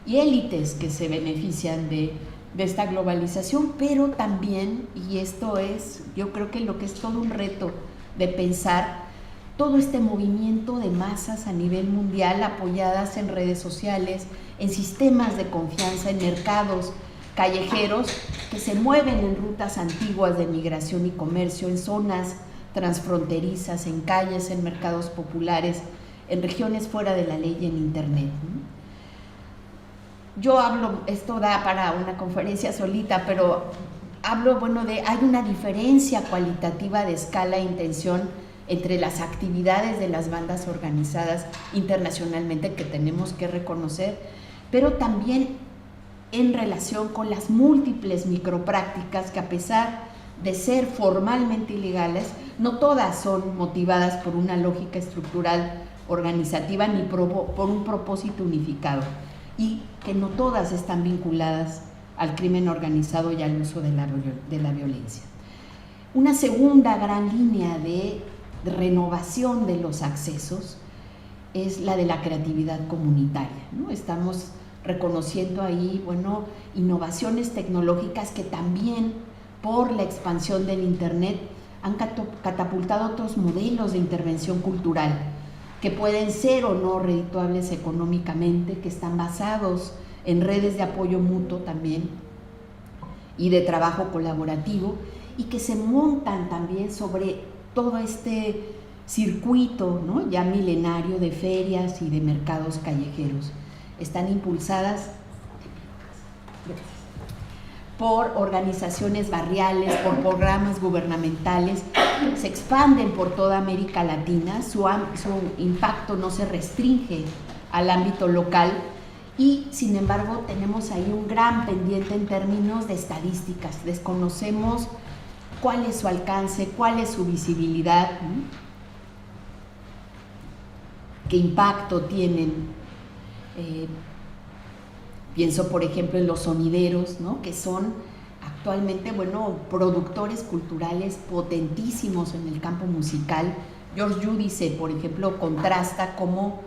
y élites que se benefician de esta globalización, pero también, y esto es, yo creo que lo que es todo un reto de pensar, todo este movimiento de masas a nivel mundial apoyadas en redes sociales, en sistemas de confianza, en mercados callejeros que se mueven en rutas antiguas de migración y comercio, en zonas transfronterizas, en calles, en mercados populares, en regiones fuera de la ley y en internet, ¿no? Yo hablo, esto da para una conferencia solita, pero hablo, bueno, hay una diferencia cualitativa de escala e intención entre las actividades de las bandas organizadas internacionalmente que tenemos que reconocer, pero también en relación con las múltiples microprácticas que, a pesar de ser formalmente ilegales, no todas son motivadas por una lógica estructural organizativa ni por un propósito unificado, y que no todas están vinculadas al crimen organizado y al uso de la violencia. Una segunda gran línea de renovación de los accesos es la de la creatividad comunitaria, ¿no? Estamos reconociendo ahí, bueno, innovaciones tecnológicas que también, por la expansión del Internet, han catapultado otros modelos de intervención cultural que pueden ser o no redituables económicamente, que están basados en redes de apoyo mutuo también y de trabajo colaborativo, y que se montan también sobre todo este circuito, ¿no?, ya milenario de ferias y de mercados callejeros. Están impulsadas por organizaciones barriales, por programas gubernamentales, se expanden por toda América Latina, su impacto no se restringe al ámbito local, y sin embargo tenemos ahí un gran pendiente en términos de estadísticas. Desconocemos cuál es su alcance, cuál es su visibilidad, ¿no?, qué impacto tienen. Pienso, por ejemplo, en los sonideros, ¿no?, que son actualmente, bueno, productores culturales potentísimos en el campo musical. George Giudice, por ejemplo, contrasta cómo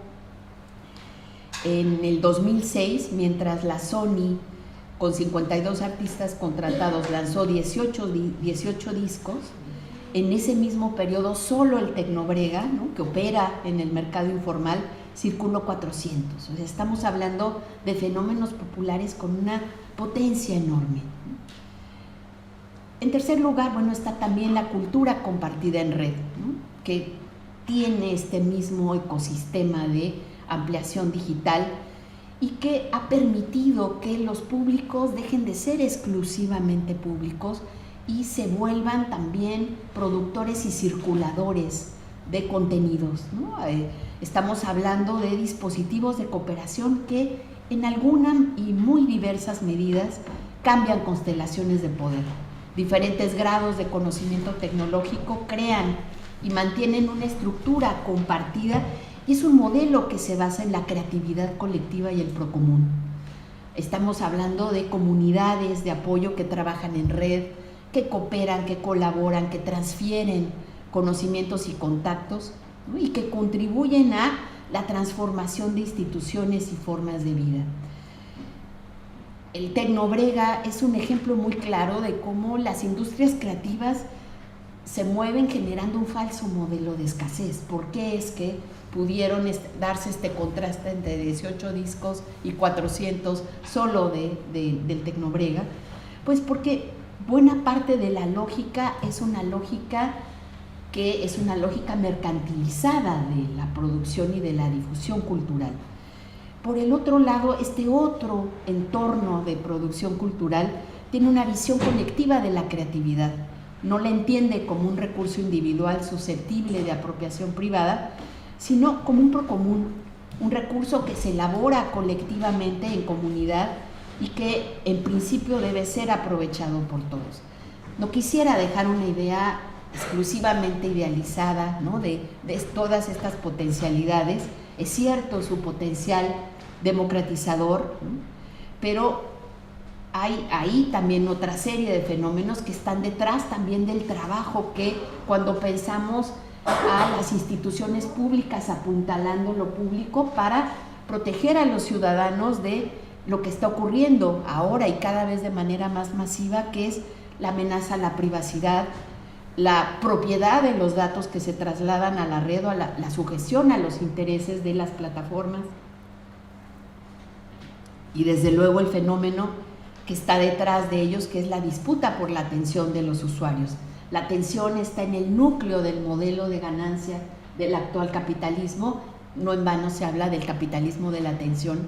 en el 2006, mientras la Sony, con 52 artistas contratados, lanzó 18 discos, en ese mismo periodo solo el Tecnobrega, ¿no?, que opera en el mercado informal, circuló 400. O sea, estamos hablando de fenómenos populares con una potencia enorme. En tercer lugar, bueno, está también la cultura compartida en red, ¿no?, que tiene este mismo ecosistema de ampliación digital y que ha permitido que los públicos dejen de ser exclusivamente públicos y se vuelvan también productores y circuladores de contenidos, ¿no? Estamos hablando de dispositivos de cooperación que en algunas y muy diversas medidas cambian constelaciones de poder. Diferentes grados de conocimiento tecnológico crean y mantienen una estructura compartida, y es un modelo que se basa en la creatividad colectiva y el procomún. Estamos hablando de comunidades de apoyo que trabajan en red, que cooperan, que colaboran, que transfieren conocimientos y contactos, ¿no? Y que contribuyen a la transformación de instituciones y formas de vida. El Tecnobrega es un ejemplo muy claro de cómo las industrias creativas se mueven generando un falso modelo de escasez. ¿Por qué es que pudieron darse este contraste entre 18 discos y 400 solo del Tecnobrega? Pues porque buena parte de la lógica es una lógica que es una lógica mercantilizada de la producción y de la difusión cultural. Por el otro lado, este otro entorno de producción cultural tiene una visión colectiva de la creatividad. No la entiende como un recurso individual susceptible de apropiación privada, sino como un procomún, un recurso que se elabora colectivamente en comunidad y que en principio debe ser aprovechado por todos. No quisiera dejar una idea exclusivamente idealizada, ¿no? de todas estas potencialidades. Es cierto su potencial democratizador, ¿no? Pero hay ahí también otra serie de fenómenos que están detrás también del trabajo que cuando pensamos a las instituciones públicas apuntalando lo público para proteger a los ciudadanos de lo que está ocurriendo ahora y cada vez de manera más masiva, que es la amenaza a la privacidad, la propiedad de los datos que se trasladan a la red o a la sujeción a los intereses de las plataformas. Y desde luego el fenómeno que está detrás de ellos, que es la disputa por la atención de los usuarios. La atención está en el núcleo del modelo de ganancia del actual capitalismo. No en vano se habla del capitalismo de la atención,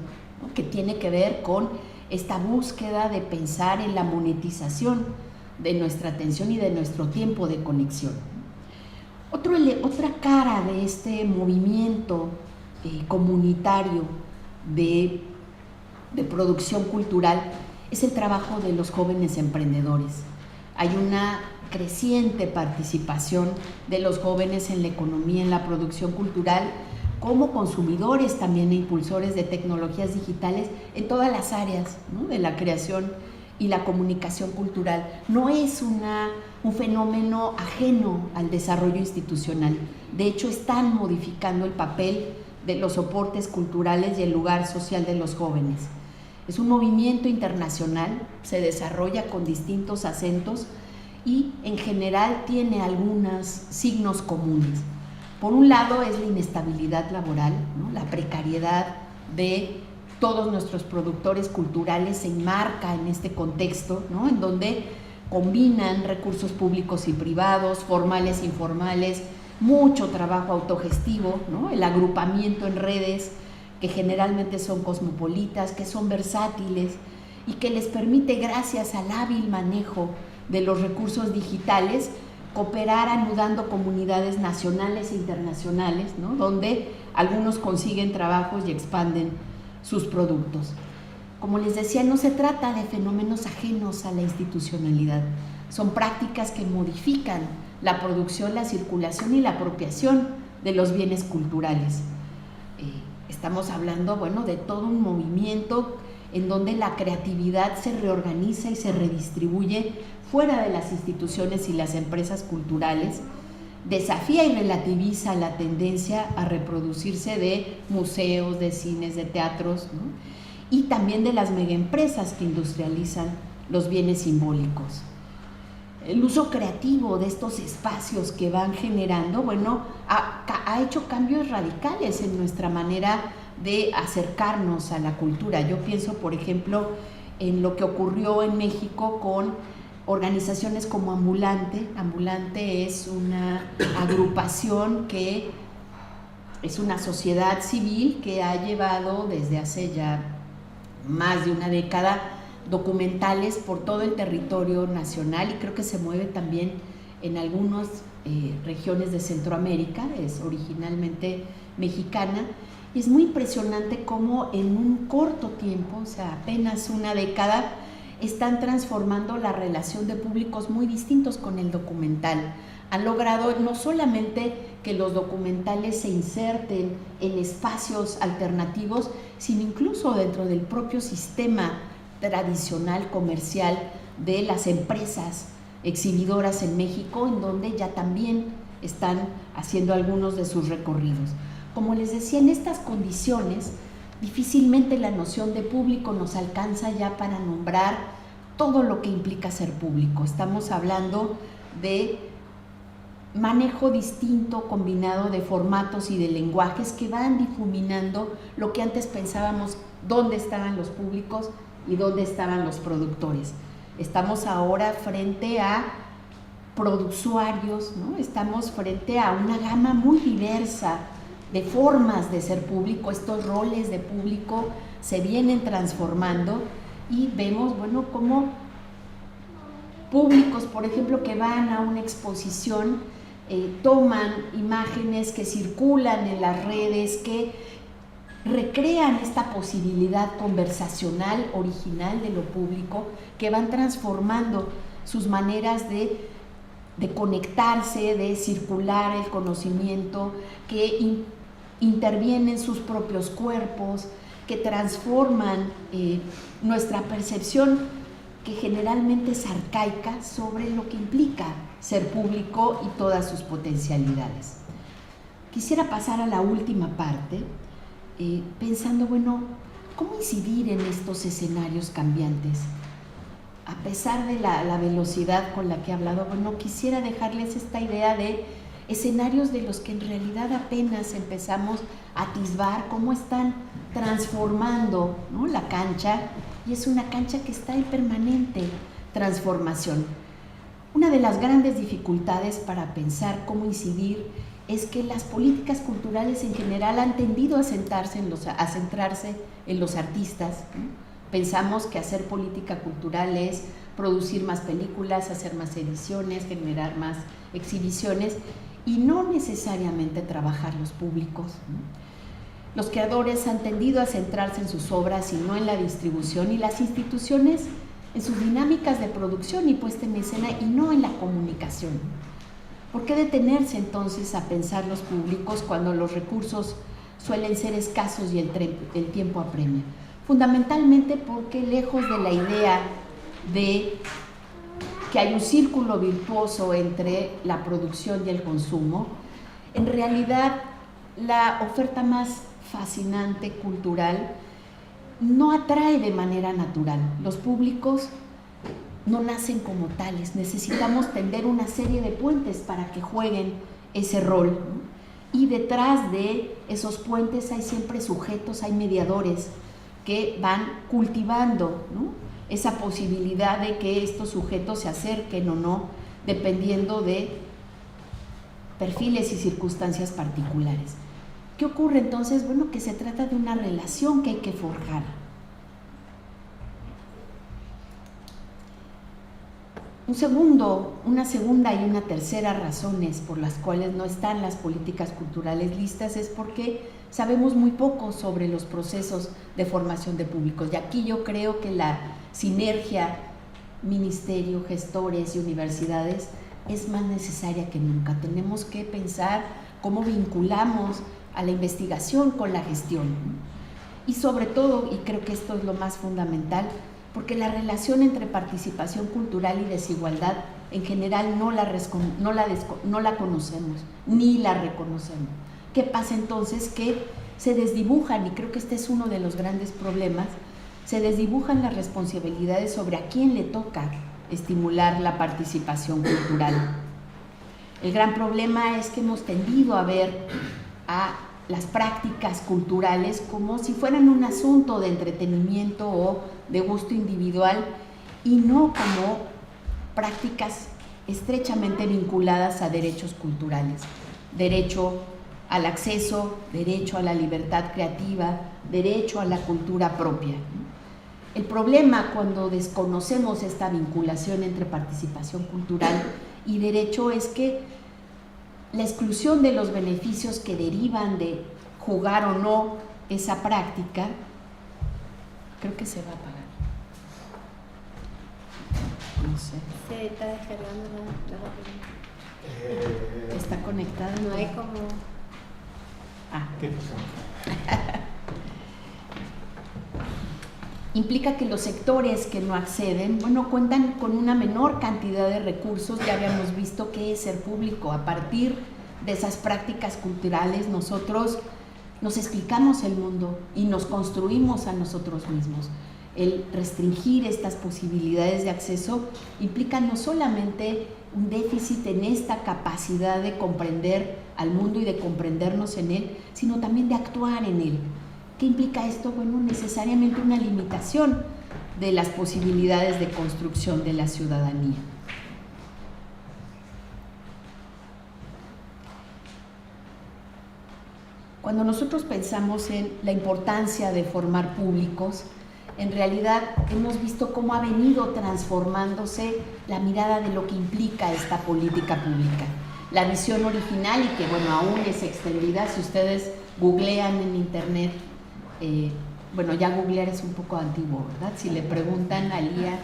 ¿no? Que tiene que ver con esta búsqueda de pensar en la monetización de nuestra atención y de nuestro tiempo de conexión. Otra cara de este movimiento comunitario de producción cultural es el trabajo de los jóvenes emprendedores. Hay una creciente participación de los jóvenes en la economía, en la producción cultural, como consumidores también e impulsores de tecnologías digitales en todas las áreas, ¿no? De la creación y la comunicación cultural. No es un fenómeno ajeno al desarrollo institucional. De hecho, están modificando el papel de los soportes culturales y el lugar social de los jóvenes. Es un movimiento internacional, se desarrolla con distintos acentos y en general tiene algunos signos comunes. Por un lado es la inestabilidad laboral, ¿no? La precariedad de todos nuestros productores culturales se enmarca en este contexto, ¿no? En donde combinan recursos públicos y privados, formales e informales, mucho trabajo autogestivo, ¿no? El agrupamiento en redes que generalmente son cosmopolitas, que son versátiles y que les permite, gracias al hábil manejo de los recursos digitales, cooperar anudando comunidades nacionales e internacionales, ¿no? Donde algunos consiguen trabajos y expanden sus productos. Como les decía, no se trata de fenómenos ajenos a la institucionalidad, son prácticas que modifican la producción, la circulación y la apropiación de los bienes culturales. Estamos hablando, bueno, de todo un movimiento en donde la creatividad se reorganiza y se redistribuye fuera de las instituciones y las empresas culturales, desafía y relativiza la tendencia a reproducirse de museos, de cines, de teatros, ¿no? Y también de las megaempresas que industrializan los bienes simbólicos. El uso creativo de estos espacios que van generando, bueno, ha hecho cambios radicales en nuestra manera de acercarnos a la cultura. Yo pienso, por ejemplo, en lo que ocurrió en México con organizaciones como Ambulante. Ambulante es una agrupación que es una sociedad civil que ha llevado desde hace ya más de una década documentales por todo el territorio nacional y creo que se mueve también en algunas regiones de Centroamérica, es originalmente mexicana, y es muy impresionante cómo en un corto tiempo, o sea, apenas una década, están transformando la relación de públicos muy distintos con el documental. Han logrado no solamente que los documentales se inserten en espacios alternativos, sino incluso dentro del propio sistema tradicional comercial de las empresas exhibidoras en México, en donde ya también están haciendo algunos de sus recorridos. Como les decía, en estas condiciones, difícilmente la noción de público nos alcanza ya para nombrar todo lo que implica ser público. Estamos hablando de manejo distinto, combinado de formatos y de lenguajes que van difuminando lo que antes pensábamos dónde estaban los públicos y dónde estaban los productores. Estamos ahora frente a productuarios, ¿no? Estamos frente a una gama muy diversa de formas de ser público. Estos roles de público se vienen transformando y vemos, bueno, cómo públicos, por ejemplo, que van a una exposición, toman imágenes que circulan en las redes, que recrean esta posibilidad conversacional original de lo público, que van transformando sus maneras de conectarse, de circular el conocimiento, que intervienen sus propios cuerpos, que transforman nuestra percepción, que generalmente es arcaica, sobre lo que implica ser público y todas sus potencialidades. Quisiera pasar a la última parte, pensando, bueno, ¿cómo incidir en estos escenarios cambiantes? A pesar de la velocidad con la que he hablado, bueno, quisiera dejarles esta idea de escenarios de los que en realidad apenas empezamos a atisbar cómo están transformando, ¿no?, la cancha, y es una cancha que está en permanente transformación. Una de las grandes dificultades para pensar cómo incidir es que las políticas culturales en general han tendido a centrarse en los artistas, ¿no? Pensamos que hacer política cultural es producir más películas, hacer más ediciones, generar más exhibiciones y no necesariamente trabajar los públicos, ¿no? Los creadores han tendido a centrarse en sus obras y no en la distribución, y las instituciones en sus dinámicas de producción y puesta en escena y no en la comunicación. ¿Por qué detenerse entonces a pensar los públicos cuando los recursos suelen ser escasos y el tiempo apremia? Fundamentalmente porque, lejos de la idea de que hay un círculo virtuoso entre la producción y el consumo, en realidad la oferta más fascinante cultural no atrae de manera natural. Los públicos no nacen como tales, necesitamos tender una serie de puentes para que jueguen ese rol, ¿no? Y detrás de esos puentes hay siempre sujetos, hay mediadores que van cultivando, ¿no?, esa posibilidad de que estos sujetos se acerquen o no, dependiendo de perfiles y circunstancias particulares. ¿Qué ocurre entonces? Bueno, que se trata de una relación que hay que forjar. Una segunda y una tercera razones por las cuales no están las políticas culturales listas es porque sabemos muy poco sobre los procesos de formación de públicos. Y aquí yo creo que la sinergia ministerio, gestores y universidades es más necesaria que nunca. Tenemos que pensar cómo vinculamos a la investigación con la gestión. Y sobre todo, y creo que esto es lo más fundamental, porque la relación entre participación cultural y desigualdad en general no la conocemos, ni la reconocemos. ¿Qué pasa entonces? Que se desdibujan, y creo que este es uno de los grandes problemas, se desdibujan las responsabilidades sobre a quién le toca estimular la participación cultural. El gran problema es que hemos tendido a ver a las prácticas culturales como si fueran un asunto de entretenimiento o de gusto individual y no como prácticas estrechamente vinculadas a derechos culturales, derecho al acceso, derecho a la libertad creativa, derecho a la cultura propia. El problema cuando desconocemos esta vinculación entre participación cultural y derecho es que la exclusión de los beneficios que derivan de jugar o no esa práctica, creo que se va a apagar. No sé. Se está descargando la batería. ¿Está conectada? No hay como... ¿Qué pasó? implica que los sectores que no acceden, bueno, cuentan con una menor cantidad de recursos. Ya habíamos visto qué es ser público. A partir de esas prácticas culturales nosotros nos explicamos el mundo y nos construimos a nosotros mismos. El restringir estas posibilidades de acceso implica no solamente un déficit en esta capacidad de comprender al mundo y de comprendernos en él, sino también de actuar en él. ¿Qué implica esto? Bueno, necesariamente una limitación de las posibilidades de construcción de la ciudadanía. Cuando nosotros pensamos en la importancia de formar públicos, en realidad hemos visto cómo ha venido transformándose la mirada de lo que implica esta política pública. La visión original, y que bueno, aún es extendida, si ustedes googlean en internet, bueno, ya googlear es un poco antiguo, ¿verdad? Si le preguntan a Lía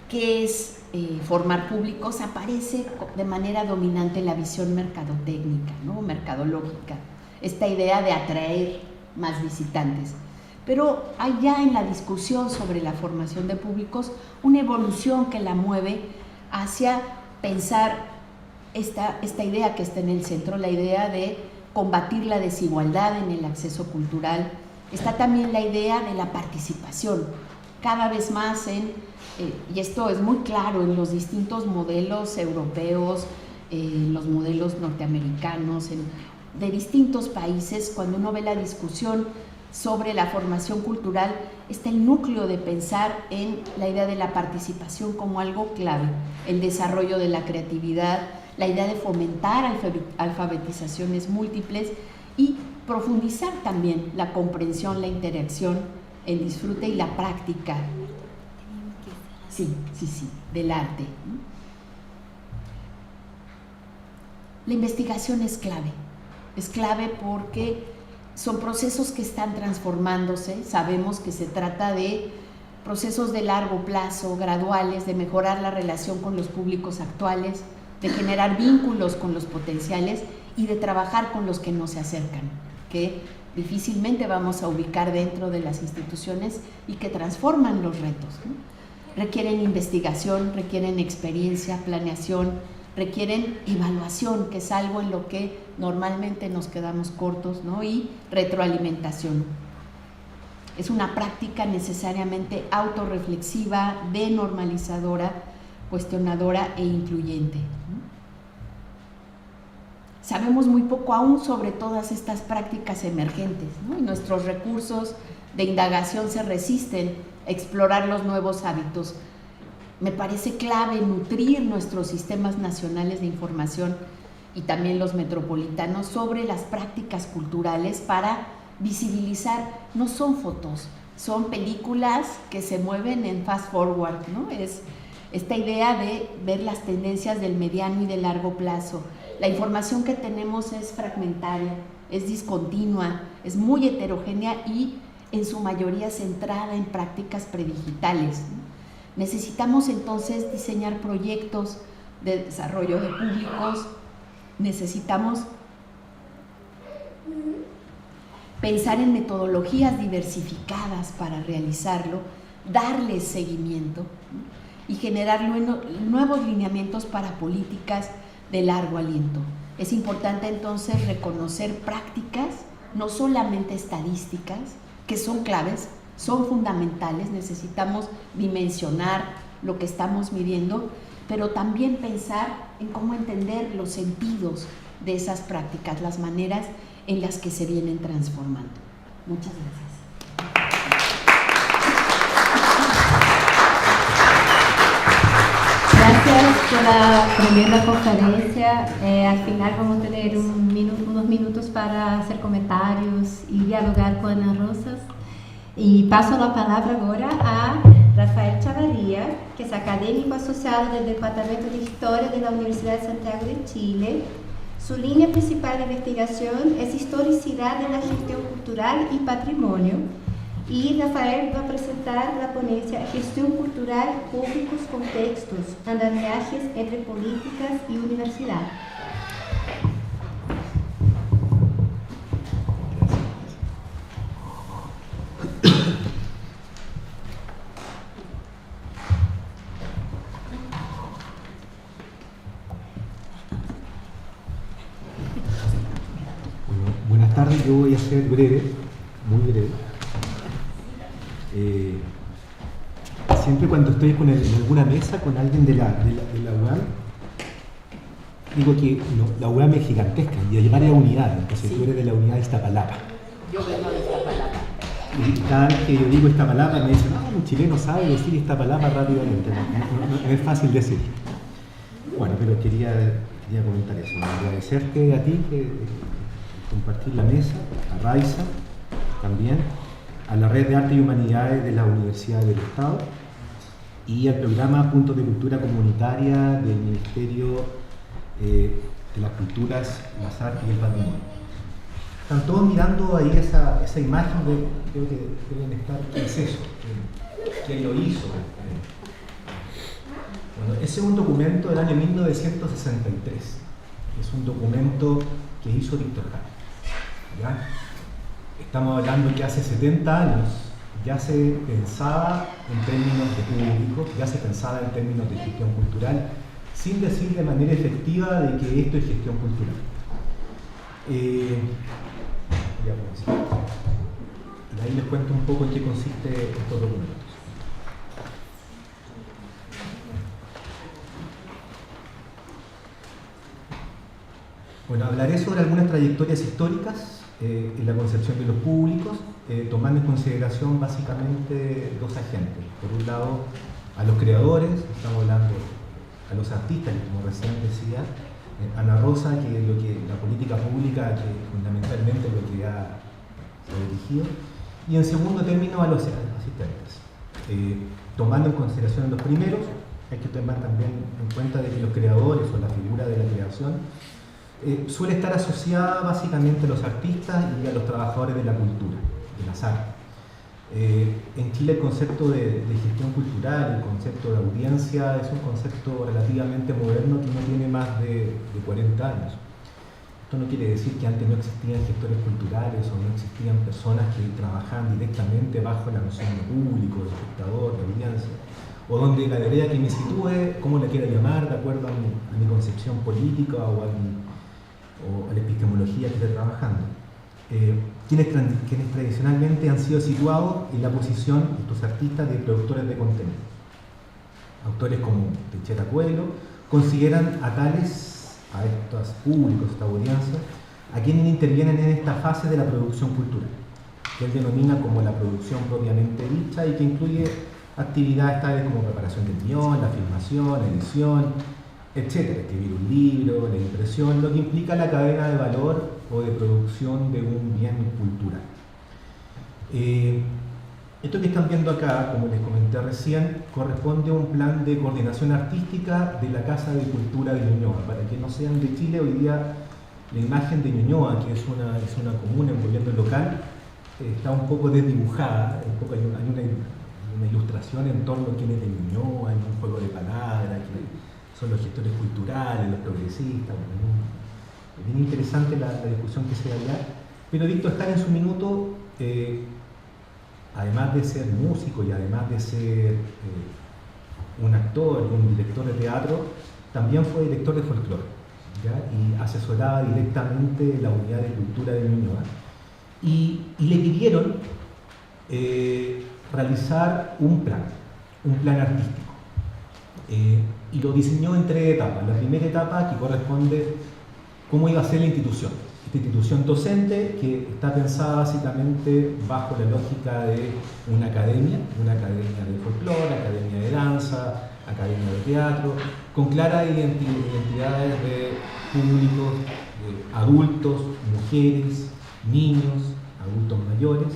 qué es formar públicos, aparece de manera dominante la visión mercadotécnica, ¿no? Mercadológica, esta idea de atraer más visitantes. Pero hay ya en la discusión sobre la formación de públicos una evolución que la mueve hacia pensar esta idea que está en el centro, la idea de combatir la desigualdad en el acceso cultural. Está también la idea de la participación, cada vez más y esto es muy claro en los distintos modelos europeos, los modelos norteamericanos, de distintos países. Cuando uno ve la discusión sobre la formación cultural, está el núcleo de pensar en la idea de la participación como algo clave, el desarrollo de la creatividad, la idea de fomentar alfabetizaciones múltiples y profundizar también la comprensión, la interacción, el disfrute y la práctica, sí, del arte. La investigación es clave porque son procesos que están transformándose. Sabemos que se trata de procesos de largo plazo, graduales, de mejorar la relación con los públicos actuales, de generar vínculos con los potenciales y de trabajar con los que no se acercan, que difícilmente vamos a ubicar dentro de las instituciones y que transforman los retos, ¿no? Requieren investigación, requieren experiencia, planeación, requieren evaluación, que es algo en lo que normalmente nos quedamos cortos, ¿no? Y retroalimentación. Es una práctica necesariamente autorreflexiva, denormalizadora, cuestionadora e incluyente. Sabemos muy poco aún sobre todas estas prácticas emergentes, ¿no? Y nuestros recursos de indagación se resisten a explorar los nuevos hábitos. Me parece clave nutrir nuestros sistemas nacionales de información y también los metropolitanos sobre las prácticas culturales para visibilizar. No son fotos, son películas que se mueven en fast forward, ¿no? Es esta idea de ver las tendencias del mediano y del largo plazo. La información que tenemos es fragmentaria, es discontinua, es muy heterogénea y en su mayoría centrada en prácticas predigitales. Necesitamos entonces diseñar proyectos de desarrollo de públicos, necesitamos pensar en metodologías diversificadas para realizarlo, darles seguimiento y generar nuevos lineamientos para políticas de largo aliento. Es importante entonces reconocer prácticas, no solamente estadísticas, que son claves, son fundamentales, necesitamos dimensionar lo que estamos midiendo, pero también pensar en cómo entender los sentidos de esas prácticas, las maneras en las que se vienen transformando. Muchas gracias. Gracias por la tremenda conferencia. Al final vamos a tener unos minutos para hacer comentarios y dialogar con Ana Rosas. Y paso la palabra ahora a Rafael Chavarría, que es académico asociado del Departamento de Historia de la Universidad de Santiago de Chile. Su línea principal de investigación es historicidad de la gestión cultural y patrimonio. Y Rafael va a presentar la ponencia Gestión Cultural, Públicos, Contextos, Andamiajes entre Políticas y Universidad. tardes. Yo voy a ser breve, muy breve. Siempre cuando estoy en alguna mesa con alguien de la UAM, digo que la UAM es gigantesca y hay varias unidades. Entonces tú eres de la unidad de Iztapalapa. Yo vengo de Iztapalapa. Y cada vez que yo digo Iztapalapa me dicen, no, un chileno sabe decir Iztapalapa rápidamente. No es fácil decir. Bueno, pero quería comentar eso. Agradecerte a ti que compartir la mesa, a Raiza también, a la Red de Arte y Humanidades de la Universidad del Estado y al programa Puntos de Cultura Comunitaria del Ministerio de las Culturas, las Artes y el Patrimonio. Están todos mirando ahí esa imagen, creo que deben estar, ¿qué es eso? ¿Quién lo hizo? Bueno, ese es un documento del año 1963. Es un documento que hizo Víctor Jara. ¿Ya? Estamos hablando que hace 70 años ya se pensaba en términos de público, ya se pensaba en términos de gestión cultural, sin decir de manera efectiva de que esto es gestión cultural. Y ahí les cuento un poco en qué consiste estos documentos. Bueno, hablaré sobre algunas trayectorias históricas en la concepción de los públicos, tomando en consideración básicamente dos agentes. Por un lado, a los creadores, estamos hablando a los artistas, como recién decía, Ana Rosa, que es la política pública que fundamentalmente es lo que ha dirigido, y en segundo término a los asistentes. Tomando en consideración a los primeros, hay que tomar también en cuenta de que los creadores o la figura de la creación suele estar asociada básicamente a los artistas y a los trabajadores de la cultura, de las artes. En Chile el concepto de gestión cultural, el concepto de audiencia, es un concepto relativamente moderno que no tiene más de 40 años. Esto no quiere decir que antes no existían gestores culturales o no existían personas que trabajaban directamente bajo la noción de público, de espectador, de audiencia, o donde la vereda que me sitúe, como la quiera llamar, de acuerdo a mi concepción política o a la epistemología que esté trabajando. Quienes tradicionalmente han sido situados en la posición, estos artistas, de productores de contenido. Autores como Techera Coelho consideran a estos públicos, esta audiencia, a quienes intervienen en esta fase de la producción cultural, que él denomina como la producción propiamente dicha y que incluye actividades tales como preparación del guión, la filmación, la edición, etcétera, escribir un libro, la impresión, lo que implica la cadena de valor o de producción de un bien cultural. Esto que están viendo acá, como les comenté recién, corresponde a un plan de coordinación artística de la Casa de Cultura de Ñuñoa. Para que no sean de Chile, hoy día la imagen de Ñuñoa, que es una comuna, un gobierno local, está un poco desdibujada, hay una ilustración en torno a quién es de Ñuñoa, hay un juego de palabras, son los gestores culturales, los progresistas. Es bien interesante la discusión que se da allá, pero Víctor Jara en su minuto, además de ser músico y además de ser un actor, un director de teatro, también fue director de folclore, ¿ya? Y asesoraba directamente la unidad de cultura de Ñuñoa, y le pidieron realizar un plan artístico. Y lo diseñó en 3 etapas. La primera etapa, que corresponde cómo iba a ser la institución. Esta institución docente que está pensada básicamente bajo la lógica de una academia de folclore, academia de danza, academia de teatro, con claras identidades de públicos, adultos, mujeres, niños, adultos mayores,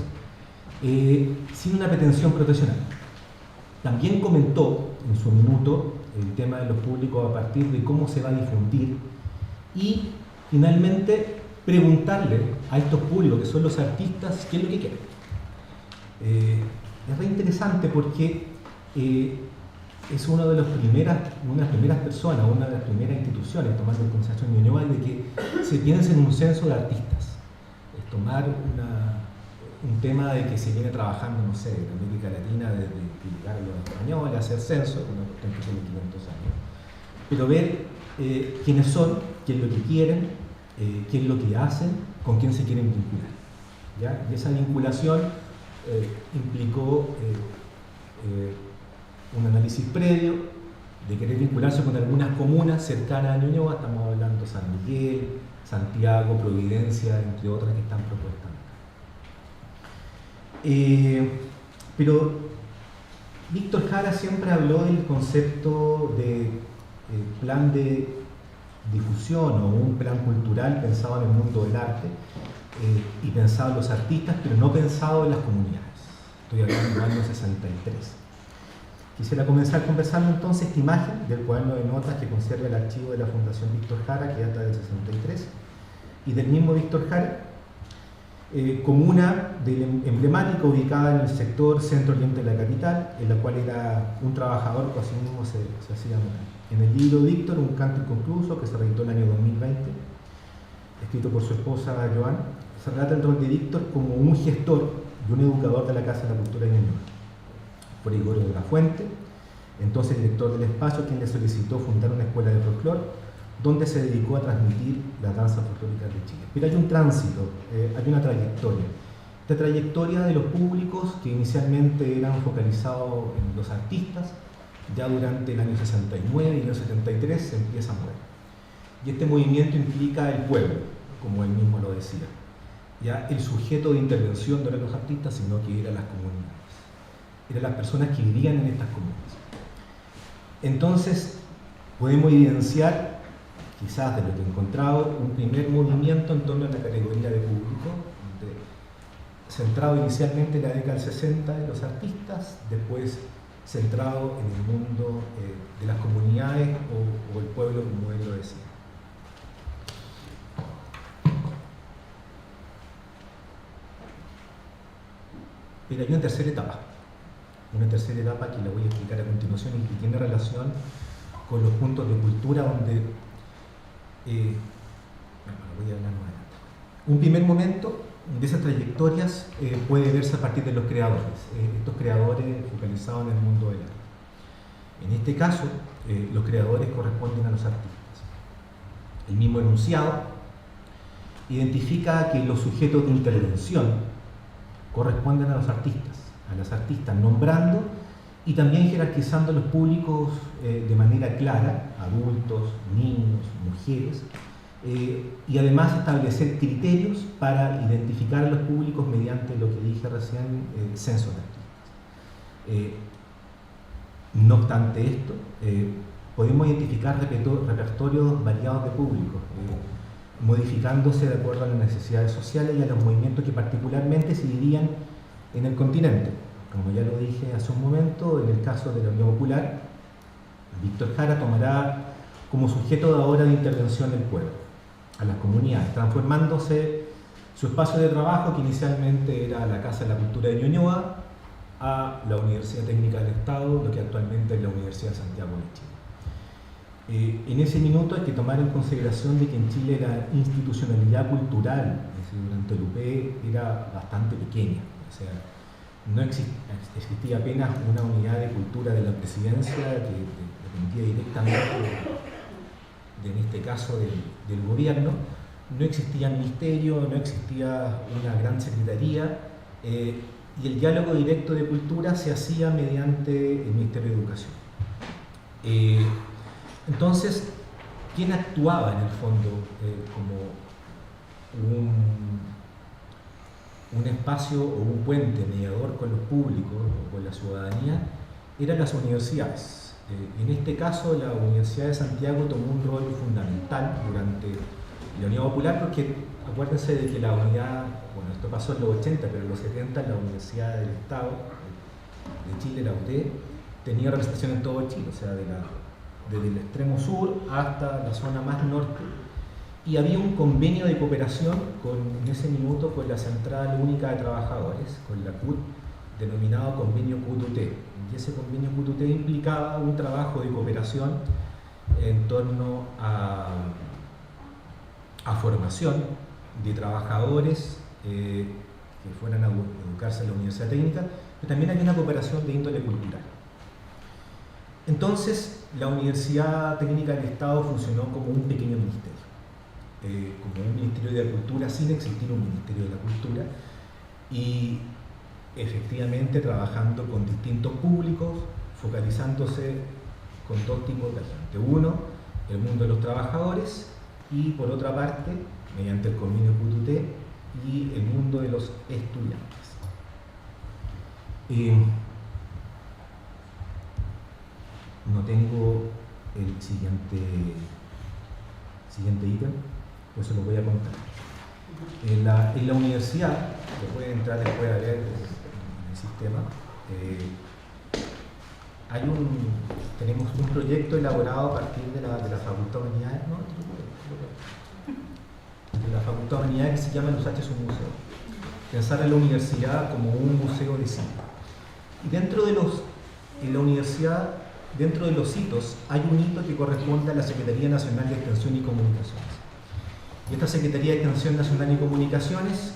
sin una pretensión profesional. También comentó en su minuto el tema de los públicos a partir de cómo se va a difundir y finalmente preguntarle a estos públicos que son los artistas qué es lo que quieren. Es re interesante porque es una de las primeras personas, una de las primeras instituciones, tomando en consideración Ñuñoa, de que se piensa en un censo de artistas. Es tomar un tema de que se viene trabajando, no sé, en América Latina desde que llegaron los españoles, hacer censo, una cuestión que tiene 500 años. Pero ver quiénes son, qué es lo que quieren, qué es lo que hacen, con quién se quieren vincular, ¿ya? Y esa vinculación implicó un análisis previo de querer vincularse con algunas comunas cercanas a Ñuñoa. Estamos hablando de San Miguel, Santiago, Providencia, entre otras que están propuestas acá. Pero Víctor Jara siempre habló del concepto de plan de difusión o un plan cultural pensado en el mundo del arte y pensado en los artistas, pero no pensado en las comunidades. Estoy hablando del año 63. Quisiera comenzar conversando entonces esta imagen del cuaderno de notas que conserva el archivo de la Fundación Víctor Jara, que data del 63, y del mismo Víctor Jara, comuna emblemática ubicada en el sector centro-oriente de la capital, en la cual era un trabajador que así mismo se hacía notar. En el libro Víctor, un canto inconcluso que se reeditó en el año 2020, escrito por su esposa Joan, se relata el rol de Víctor como un gestor y un educador de la Casa de la Cultura de Ñuñoa. Por Gregorio de la Fuente, entonces director del espacio, quien le solicitó fundar una escuela de folclore donde se dedicó a transmitir las danzas folclóricas de Chile. Pero hay un tránsito, hay una trayectoria. Esta trayectoria de los públicos que inicialmente eran focalizados en los artistas, ya durante el año 69 y el año 73 se empieza a mover. Y este movimiento implica el pueblo, como él mismo lo decía. Ya el sujeto de intervención no eran los artistas, sino que eran las comunidades. Eran las personas que vivían en estas comunidades. Entonces, podemos evidenciar, quizás de lo que he encontrado, un primer movimiento en torno a la categoría de público, centrado inicialmente en la década del 60 de los artistas, después centrado en el mundo de las comunidades o el pueblo, como él lo decía. Pero hay una tercera etapa que la voy a explicar a continuación y que tiene relación con los puntos de cultura donde voy a hablar más adelante. Un primer momento de esas trayectorias puede verse a partir de los creadores, estos creadores focalizados en el mundo del arte. En este caso, los creadores corresponden a los artistas. El mismo enunciado identifica que los sujetos de intervención corresponden a los artistas, a las artistas, nombrando y también jerarquizando los públicos de manera clara, adultos, niños, mujeres, y además establecer criterios para identificar a los públicos mediante lo que dije recién, censo de artistas. No obstante esto, podemos identificar repertorios variados de públicos, modificándose de acuerdo a las necesidades sociales y a los movimientos que particularmente se vivían en el continente. Como ya lo dije hace un momento, en el caso de la Unión Popular, Víctor Jara tomará como sujeto de ahora de intervención del pueblo, a las comunidades, transformándose su espacio de trabajo, que inicialmente era la Casa de la Cultura de Ñuñoa, a la Universidad Técnica del Estado, lo que actualmente es la Universidad de Santiago de Chile. En ese minuto hay que tomar en consideración de que en Chile la institucionalidad cultural, es decir, durante el UP, era bastante pequeña. O sea, no existía apenas una unidad de cultura de la presidencia que dependía directamente, en este caso, del gobierno. No existía ministerio, no existía una gran secretaría, y el diálogo directo de cultura se hacía mediante el Ministerio de Educación. Entonces, ¿quién actuaba en el fondo como un espacio o un puente mediador con los públicos o con la ciudadanía? Eran las universidades. En este caso, la Universidad de Santiago tomó un rol fundamental durante la Unidad Popular, porque acuérdense de que la unidad, bueno, esto pasó en los 80, pero en los 70 la Universidad del Estado de Chile, la UT, tenía representación en todo Chile, o sea, desde el extremo sur hasta la zona más norte, y había un convenio de cooperación en ese minuto con la Central Única de Trabajadores, con la CUT, denominado Convenio CUT-UT. Y ese convenio CUT-UT implicaba un trabajo de cooperación en torno a formación de trabajadores que fueran a educarse en la Universidad Técnica, pero también había una cooperación de índole cultural. Entonces, la Universidad Técnica del Estado funcionó como un pequeño ministerio. como un Ministerio de la Cultura sin existir un Ministerio de la Cultura, y efectivamente trabajando con distintos públicos, focalizándose con dos tipos de gente. Uno, el mundo de los trabajadores, y por otra parte, mediante el convenio QTT, y el mundo de los estudiantes. No tengo el siguiente ítem, pues se lo voy a contar. En la universidad, que puede entrar después a ver en el sistema, tenemos un proyecto elaborado a partir de la Facultad de Humanidades, de la Facultad de Humanidades, que se llama Los H es un museo. Pensar a la universidad como un museo de cine. Y en la universidad, dentro de los hitos, hay un hito que corresponde a la Secretaría Nacional de Extensión y Comunicaciones. Y esta Secretaría de Extensión Nacional y Comunicaciones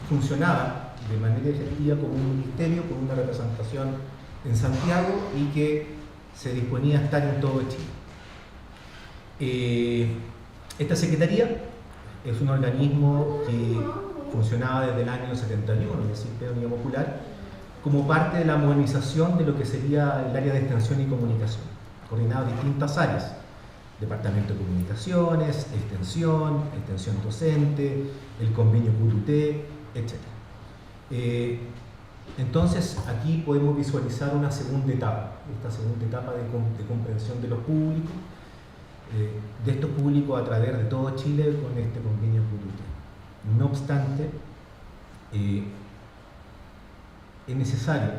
funcionaba de manera efectiva como un ministerio, con una representación en Santiago y que se disponía a estar en todo Chile. Esta Secretaría es un organismo que funcionaba desde el año 71, es decir, Peronía Popular, como parte de la modernización de lo que sería el área de extensión y comunicación, coordinado distintas áreas: Departamento de Comunicaciones, extensión docente, el convenio QTT, etc. Entonces, aquí podemos visualizar una segunda etapa, esta segunda etapa de comprensión de los públicos, de estos públicos a través de todo Chile con este convenio QTT. No obstante, es necesario,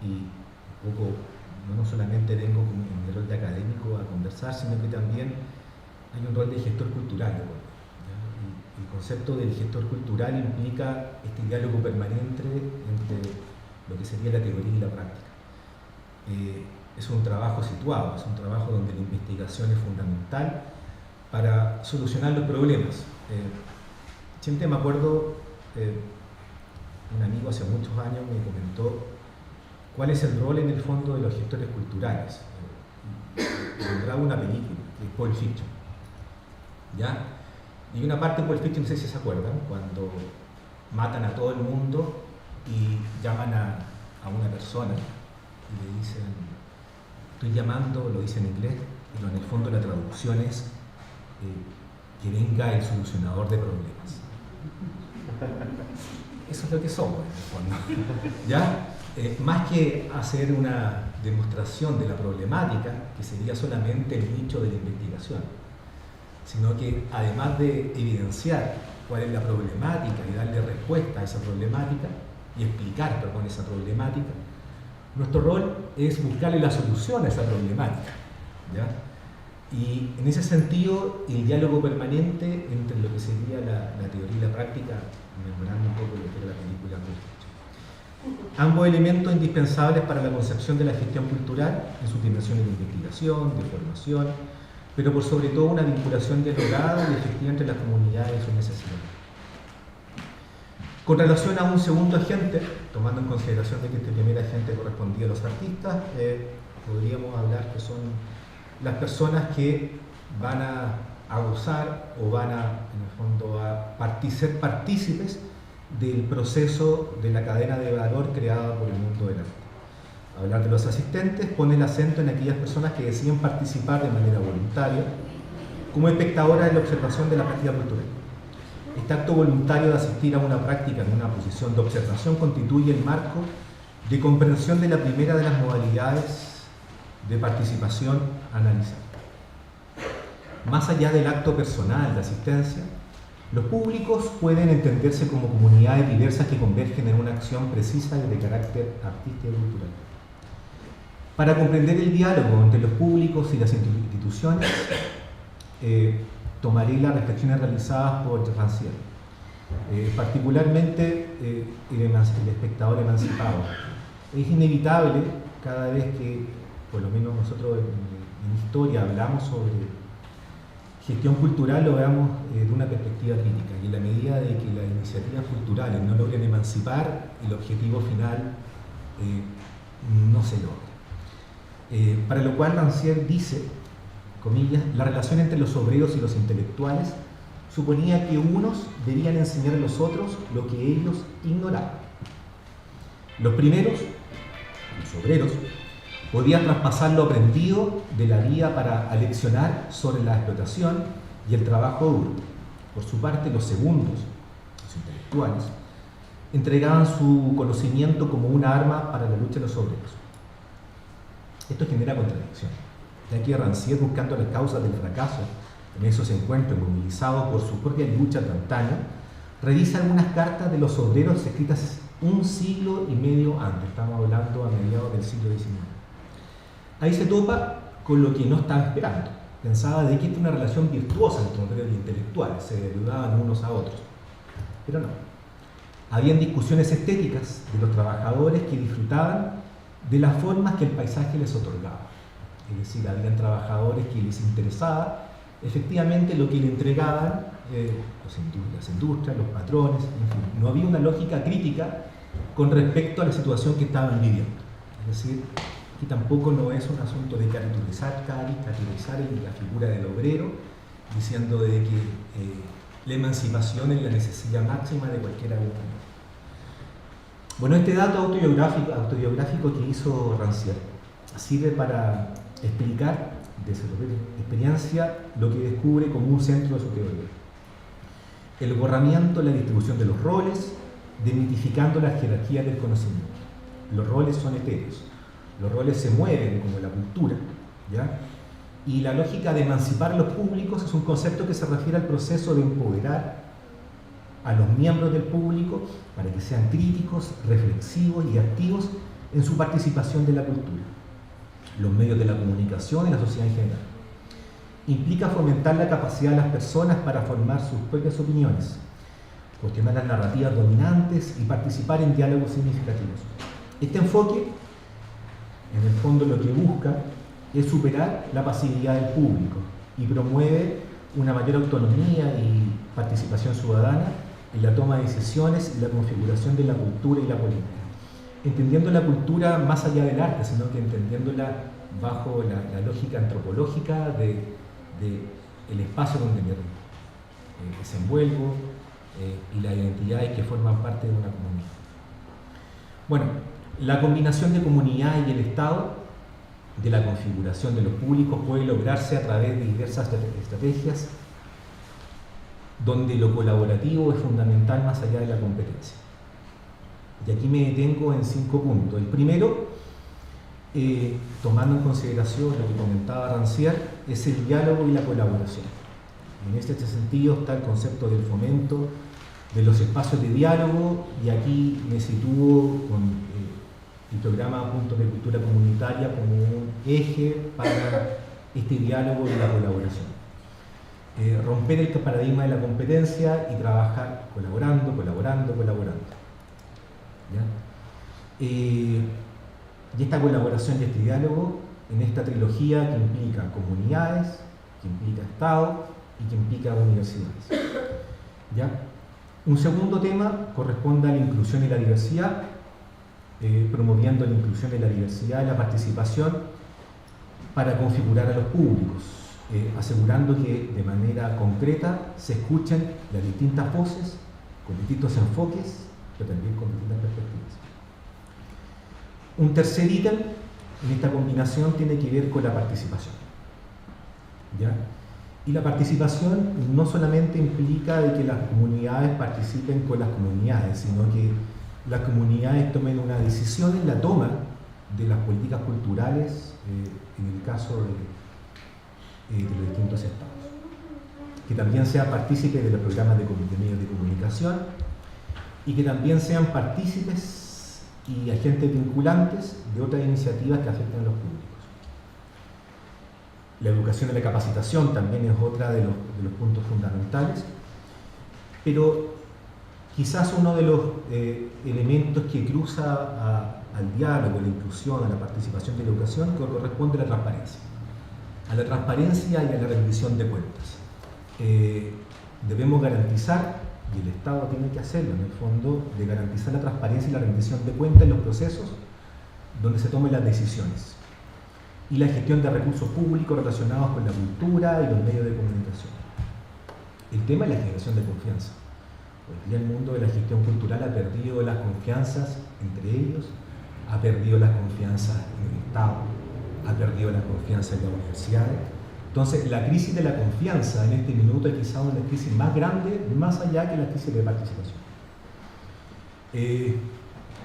y un poco, no solamente vengo en el rol de académico a conversar, sino que también hay un rol de gestor cultural. El concepto del gestor cultural implica este diálogo permanente entre lo que sería la teoría y la práctica. Es un trabajo situado, es un trabajo donde la investigación es fundamental para solucionar los problemas. Siempre me acuerdo, un amigo hace muchos años me comentó cuál es el rol en el fondo de los gestores culturales. Nombraba una película, Pulp Fiction. ¿Ya? Y una parte de Pulp Fiction, no sé si se acuerdan, cuando matan a todo el mundo y llaman a una persona y le dicen, estoy llamando, lo dice en inglés, pero en el fondo la traducción es que venga el solucionador de problemas. Eso es lo que somos, en el fondo. ¿Ya? Más que hacer una demostración de la problemática, que sería solamente el nicho de la investigación, sino que además de evidenciar cuál es la problemática y darle respuesta a esa problemática y explicar esa problemática, nuestro rol es buscarle la solución a esa problemática. ¿Ya? Y en ese sentido, el diálogo permanente entre lo que sería la teoría y la práctica, mejorando un poco lo que era la película. Ambos elementos indispensables para la concepción de la gestión cultural en sus dimensiones de investigación, de formación, pero por sobre todo una vinculación dialogada y efectiva entre las comunidades y sus necesidades. Con relación a un segundo agente, tomando en consideración de que este primer agente correspondía a los artistas, podríamos hablar que son las personas que van a gozar o van en el fondo, ser partícipes del proceso de la cadena de valor creada por el mundo del arte. Hablar de los asistentes pone el acento en aquellas personas que deciden participar de manera voluntaria como espectadoras de la observación de la práctica cultural. Este acto voluntario de asistir a una práctica en una posición de observación constituye el marco de comprensión de la primera de las modalidades de participación analizada. Más allá del acto personal de asistencia, los públicos pueden entenderse como comunidades diversas que convergen en una acción precisa y de carácter artístico y cultural. Para comprender el diálogo entre los públicos y las instituciones, tomaré las reflexiones realizadas por Rancière, particularmente el espectador emancipado. Es inevitable cada vez que, por lo menos nosotros en historia, hablamos sobre gestión cultural, lo veamos de una perspectiva crítica, y en la medida de que las iniciativas culturales no logren emancipar, el objetivo final no se logra. Para lo cual Rancière dice, comillas, la relación entre los obreros y los intelectuales suponía que unos debían enseñar a los otros lo que ellos ignoraban. Los primeros, los obreros, podían traspasar lo aprendido de la vida para aleccionar sobre la explotación y el trabajo duro. Por su parte, los segundos, los intelectuales, entregaban su conocimiento como una arma para la lucha de los obreros. Esto genera contradicción, ya que Rancière, buscando las causas del fracaso en esos encuentros movilizados por su propia lucha de antaño, revisa algunas cartas de los obreros escritas un siglo y medio antes, estamos hablando a mediados del siglo XIX. Ahí se topa con lo que no estaba esperando. Pensaba de que era una relación virtuosa entre obreros y intelectuales, se ayudaban unos a otros. Pero no. Habían discusiones estéticas de los trabajadores que disfrutaban de las formas que el paisaje les otorgaba. Es decir, habían trabajadores que les interesaba efectivamente lo que le entregaban las industrias, los patrones, en fin. No había una lógica crítica con respecto a la situación que estaban viviendo. Es decir, que tampoco no es un asunto de caricaturizar la figura del obrero, diciendo de que la emancipación es la necesidad máxima de cualquier agrupación. Bueno, este dato autobiográfico que hizo Rancière sirve para explicar de su propia experiencia lo que descubre como un centro de su teoría. El borramiento, la distribución de los roles, desmitificando la jerarquía del conocimiento. Los roles son etéreos. Los roles se mueven como la cultura, ¿ya? Y la lógica de emancipar a los públicos es un concepto que se refiere al proceso de empoderar a los miembros del público para que sean críticos, reflexivos y activos en su participación de la cultura, los medios de la comunicación y la sociedad en general. Implica fomentar la capacidad de las personas para formar sus propias opiniones, cuestionar las narrativas dominantes y participar en diálogos significativos. Este enfoque, en el fondo, lo que busca es superar la pasividad del público y promueve una mayor autonomía y participación ciudadana en la toma de decisiones y la configuración de la cultura y la política. Entendiendo la cultura más allá del arte, sino que entendiéndola bajo la lógica antropológica del espacio donde me desenvuelvo y las identidades que forman parte de una comunidad. Bueno, la combinación de comunidad y el Estado, de la configuración de los públicos, puede lograrse a través de diversas estrategias donde lo colaborativo es fundamental más allá de la competencia. Y aquí me detengo en 5 puntos. El primero, tomando en consideración lo que comentaba Rancière, es el diálogo y la colaboración. En este sentido está el concepto del fomento de los espacios de diálogo, y aquí me sitúo con el programa Puntos de Cultura Comunitaria como un eje para este diálogo y la colaboración. Romper el paradigma de la competencia y trabajar colaborando. ¿Ya? Y esta colaboración y este diálogo en esta trilogía que implica comunidades, que implica Estado y que implica universidades. ¿Ya? Un segundo tema corresponde a la inclusión y la diversidad, promoviendo la inclusión y la diversidad y la participación para configurar a los públicos, asegurando que de manera concreta se escuchen las distintas voces, con distintos enfoques, pero también con distintas perspectivas. Un tercer ítem en esta combinación tiene que ver con la participación. ¿Ya? Y la participación no solamente implica de que las comunidades participen con las comunidades, sino que las comunidades tomen una decisión en la toma de las políticas culturales, en el caso de los distintos estados. Que también sean partícipes de los programas de medios de comunicación y que también sean partícipes y agentes vinculantes de otras iniciativas que afectan a los públicos. La educación y la capacitación también es otra de los puntos fundamentales, pero quizás uno de los elementos que cruza al diálogo, a la inclusión, a la participación de la educación, corresponde a la transparencia. A la transparencia y a la rendición de cuentas. Debemos garantizar, y el Estado tiene que hacerlo en el fondo, de garantizar la transparencia y la rendición de cuentas en los procesos donde se tomen las decisiones. Y la gestión de recursos públicos relacionados con la cultura y los medios de comunicación. el tema es la generación de confianza. Hoy día el mundo de la gestión cultural ha perdido las confianzas entre ellos, ha perdido la confianza en el Estado, ha perdido la confianza en las universidades. Entonces, la crisis de la confianza en este minuto es quizá una crisis más grande, más allá que la crisis de participación.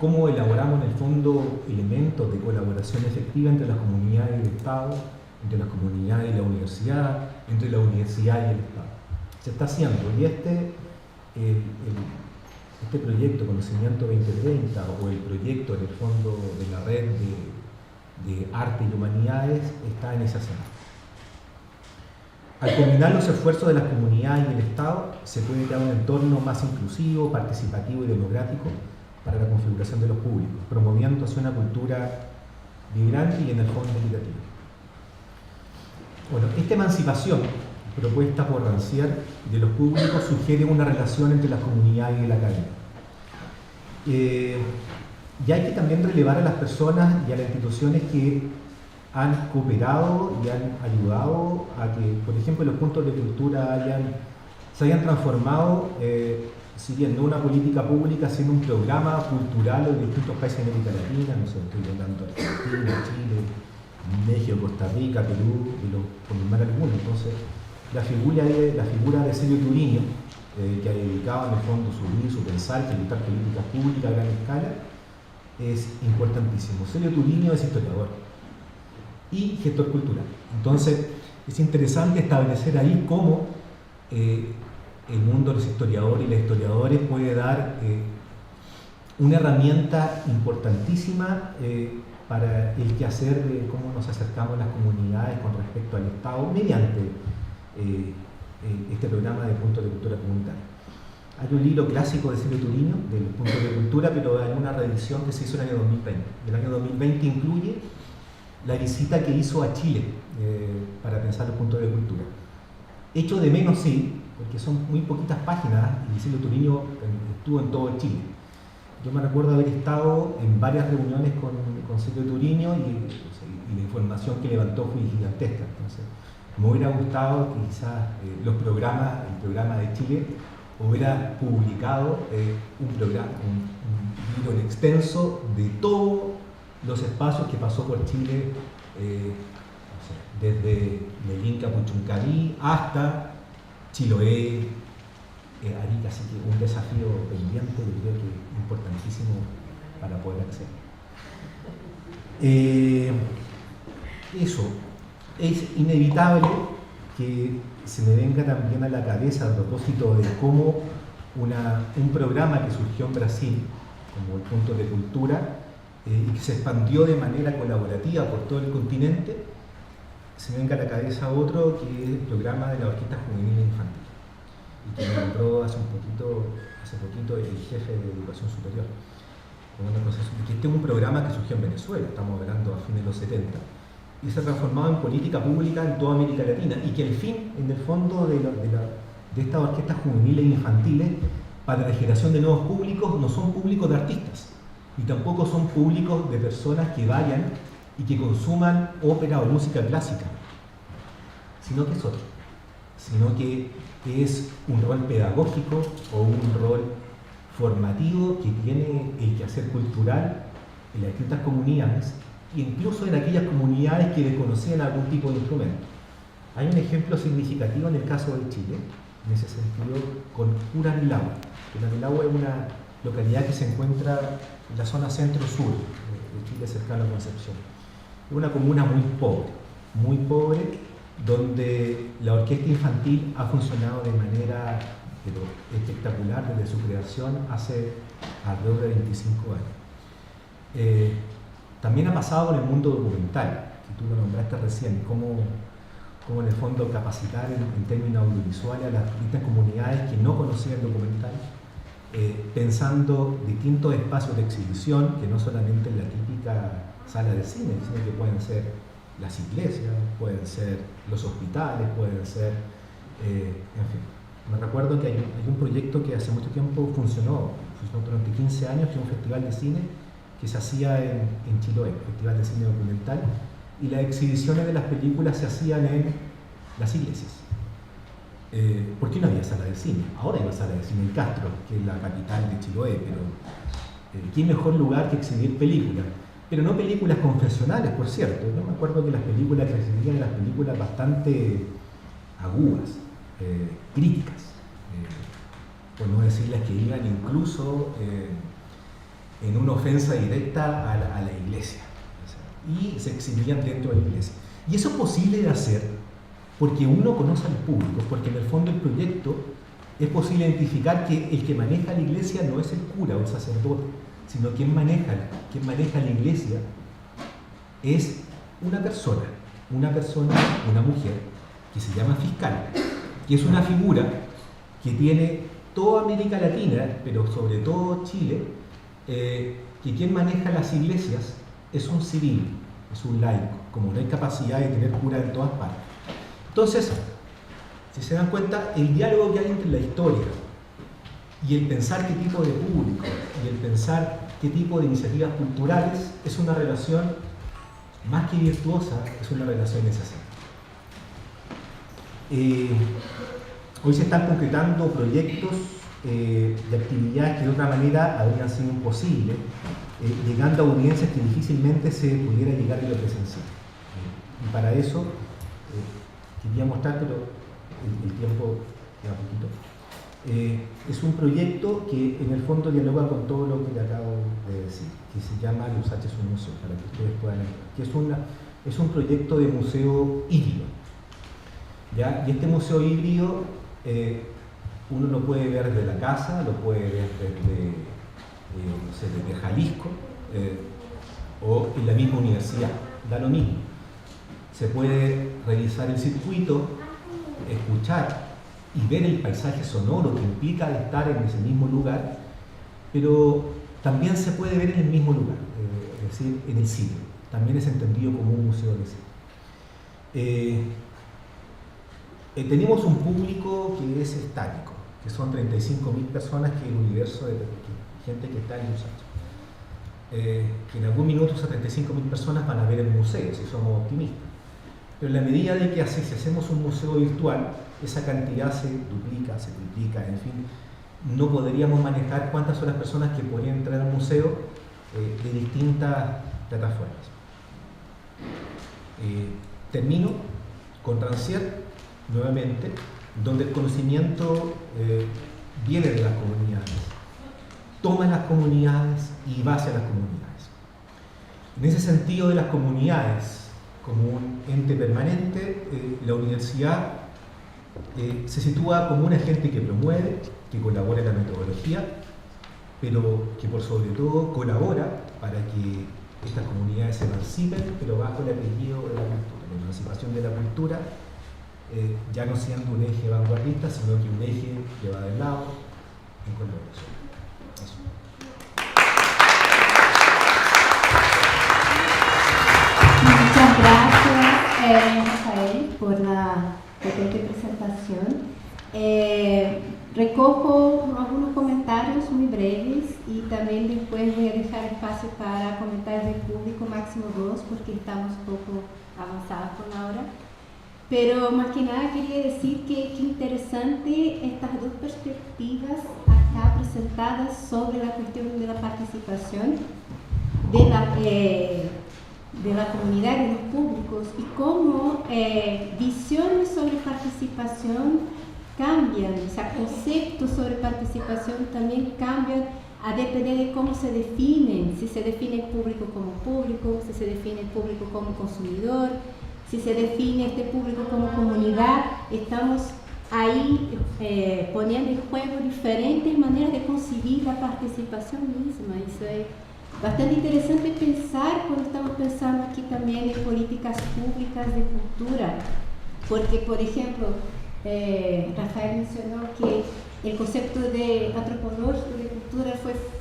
¿Cómo elaboramos en el fondo elementos de colaboración efectiva entre las comunidades y el Estado, entre las comunidades y la universidad, entre la universidad y el Estado? Se está haciendo, y este proyecto Conocimiento 2030 o el proyecto en el fondo de la red de arte y humanidades está en esa senda. Al combinar los esfuerzos de las comunidades y el Estado, se puede crear un entorno más inclusivo, participativo y democrático para la configuración de los públicos, promoviendo hacia una cultura vibrante y en el fondo equitativa. Bueno, esta emancipación propuesta por Rancière de los públicos sugiere una relación entre las comunidades y la academia. Y hay que también relevar a las personas y a las instituciones que han cooperado y han ayudado a que, por ejemplo, los puntos de cultura se hayan transformado, si bien no una política pública, sino un programa cultural de distintos países de América Latina, no sé, estoy hablando de Argentina, Chile, México, Costa Rica, Perú, por nombrar algunos. Entonces, la figura de Celio Turiño, que ha dedicado en el fondo su vida, su pensar, ejecutar políticas públicas a gran escala, es importantísimo. Celio Turiño es historiador y gestor cultural. Entonces, es interesante establecer ahí cómo el mundo de los historiadores y las historiadores puede dar una herramienta importantísima para el quehacer de cómo nos acercamos a las comunidades con respecto al Estado mediante este programa de puntos de cultura comunitaria. Hay un libro clásico de Celio Turiño, del punto de cultura, pero hay una reedición que se hizo en el año 2020. El año 2020 incluye la visita que hizo a Chile para pensar los puntos de cultura. Hecho de menos, sí, porque son muy poquitas páginas y Celio Turiño estuvo en todo Chile. Yo me recuerdo haber estado en varias reuniones con Celio Turiño y la información que levantó fue gigantesca. Entonces, me hubiera gustado que quizás el programa de Chile hubiera publicado un libro en extenso de todos los espacios que pasó por Chile, desde Melinca, Puchuncaví hasta Chiloé, Arica, así que un desafío pendiente, yo creo que importantísimo para poder acceder. Eso, es inevitable que se me venga también a la cabeza a propósito de cómo un programa que surgió en Brasil, como el Punto de Cultura, y que se expandió de manera colaborativa por todo el continente, se me venga a la cabeza otro que es el programa de la Orquesta Juvenil Infantil, y que me nombró hace poquito el jefe de Educación Superior. Que este es un programa que surgió en Venezuela, estamos hablando a fines de los 70, y se ha transformado en política pública en toda América Latina, y que el fin, en el fondo, de estas orquestas juveniles e infantiles para la generación de nuevos públicos no son públicos de artistas, y tampoco son públicos de personas que vayan y que consuman ópera o música clásica, sino que es otro, sino que es un rol pedagógico o un rol formativo que tiene el quehacer cultural en las distintas comunidades, e incluso en aquellas comunidades que desconocían algún tipo de instrumento. Hay un ejemplo significativo en el caso de Chile, en ese sentido, con Curanilahue. Curanilahue es una localidad que se encuentra en la zona centro-sur de Chile, cercano a Concepción. Es una comuna muy pobre, donde la orquesta infantil ha funcionado de manera espectacular desde su creación hace alrededor de 25 años. También ha pasado en el mundo documental, que tú lo nombraste recién, cómo en el fondo capacitar en términos audiovisuales a las distintas comunidades que no conocían el documental, pensando distintos espacios de exhibición, que no solamente en la típica sala de cine, sino que pueden ser las iglesias, pueden ser los hospitales, pueden ser, en fin. Me recuerdo que hay un proyecto que hace mucho tiempo funcionó durante 15 años, que es un festival de cine que se hacía en Chiloé, Festival de Cine Documental, y las exhibiciones de las películas se hacían en las iglesias. ¿Por qué no había sala de cine? Ahora hay una sala de cine en Castro, que es la capital de Chiloé, pero ¿qué mejor lugar que exhibir películas? Pero no películas confesionales, por cierto. Yo me acuerdo que las películas que exhibían eran películas bastante agudas, críticas, por no decir las que iban incluso en una ofensa directa a la iglesia. Y se exhibían dentro de la iglesia. Y eso es posible de hacer porque uno conoce al público, porque en el fondo el proyecto es posible identificar que el que maneja la iglesia no es el cura o el sacerdote, sino quien maneja la iglesia es una persona, una mujer, que se llama fiscal, que es una figura que tiene toda América Latina, pero sobre todo Chile, que quien maneja las iglesias es un civil, es un laico, como no hay capacidad de tener cura en todas partes. Entonces, si se dan cuenta, el diálogo que hay entre la historia y el pensar qué tipo de público y el pensar qué tipo de iniciativas culturales es una relación más que virtuosa, es una relación necesaria. Hoy se están concretando proyectos de actividades que de otra manera habrían sido imposibles, llegando a audiencias que difícilmente se pudiera llegar en lo presencial. Y para eso quería mostrar, pero el tiempo queda poquito. Es un proyecto que en el fondo dialoga con todo lo que le acabo de decir, que se llama Los H es un museo, para que ustedes puedan entender, que es un proyecto de museo híbrido. ¿Ya? Y este museo híbrido uno lo puede ver desde la casa, lo puede ver desde Jalisco o en la misma universidad, da lo mismo. Se puede realizar el circuito, escuchar y ver el paisaje sonoro que implica estar en ese mismo lugar, pero también se puede ver en el mismo lugar, es decir, en el cine. También es entendido como un museo de cine. Tenemos un público que es estático, que son 35.000 personas, que es el universo de gente que está en Los H. Que en algún minuto esas 35.000 personas van a ver el museo, si somos optimistas. Pero en la medida de que si hacemos un museo virtual, esa cantidad se duplica, se triplica, en fin, no podríamos manejar cuántas son las personas que podrían entrar al museo de distintas plataformas. Termino con Rancière, nuevamente, donde el conocimiento viene de las comunidades, toma las comunidades y va hacia las comunidades. En ese sentido de las comunidades como un ente permanente, la universidad se sitúa como un agente que promueve, que colabora en la metodología, pero que por sobre todo colabora para que estas comunidades se emancipen, pero bajo el apellido de la cultura, la emancipación de la cultura, ya no siendo un eje vanguardista, sino que un eje que va del lado en colaboración. Eso. Muchas gracias, Rafael, por la potente presentación. Recojo algunos comentarios muy breves y también después voy a dejar espacio para comentarios del público, máximo 2, porque estamos un poco avanzados con la hora. Pero más que nada quería decir que interesante estas dos perspectivas acá presentadas sobre la cuestión de la participación de la comunidad y de los públicos y cómo visiones sobre participación cambian, o sea, conceptos sobre participación también cambian a depender de cómo se definen, si se define el público como público, si se define el público como consumidor, si se define este público como comunidad. Estamos ahí poniendo en juego diferentes maneras de concebir la participación misma. Eso es bastante interesante pensar cuando estamos pensando aquí también en políticas públicas de cultura, porque, por ejemplo, Rafael mencionó que el concepto de antropológico de cultura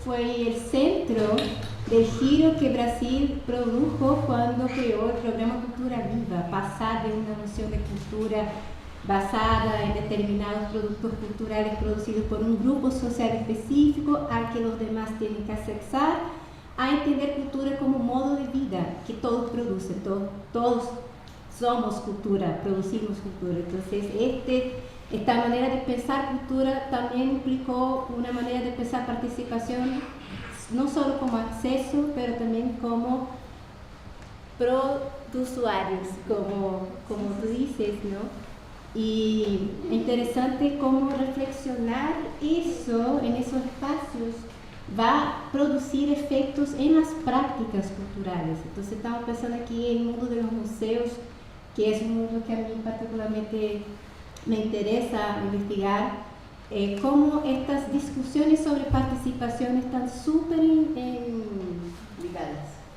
fue el centro del giro que Brasil produjo cuando creó el programa Cultura Viva, pasar de una noción de cultura basada en determinados productos culturales producidos por un grupo social específico al que los demás tienen que accesar, a entender cultura como modo de vida que todos producen, todos somos cultura, producimos cultura. Entonces, Esta manera de pensar cultura también implicó una manera de pensar participación, no solo como acceso, pero también como usuarios, como tú dices, ¿no? Y interesante cómo reflexionar eso en esos espacios va a producir efectos en las prácticas culturales. Entonces estamos pensando aquí en el mundo de los museos, que es un mundo que a mí particularmente me interesa investigar, cómo estas discusiones sobre participación están súper ligadas.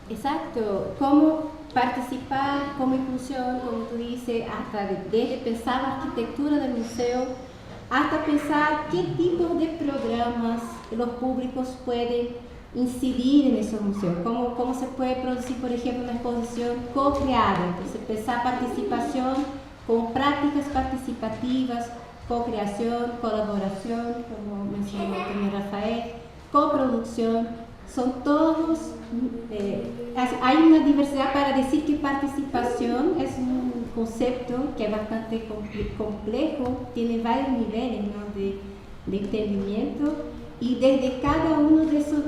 Exacto, cómo participar como inclusión, como tú dices, hasta desde pensar la arquitectura del museo, hasta pensar qué tipo de programas los públicos pueden incidir en esos museos, cómo se puede producir, por ejemplo, una exposición co-creada. Entonces, pensar participación con prácticas participativas, co-creación, colaboración, como mencionó también Rafael, coproducción, son todos, hay una diversidad para decir que participación es un concepto que es bastante complejo, tiene varios niveles, ¿no?, de entendimiento, y desde cada uno de esos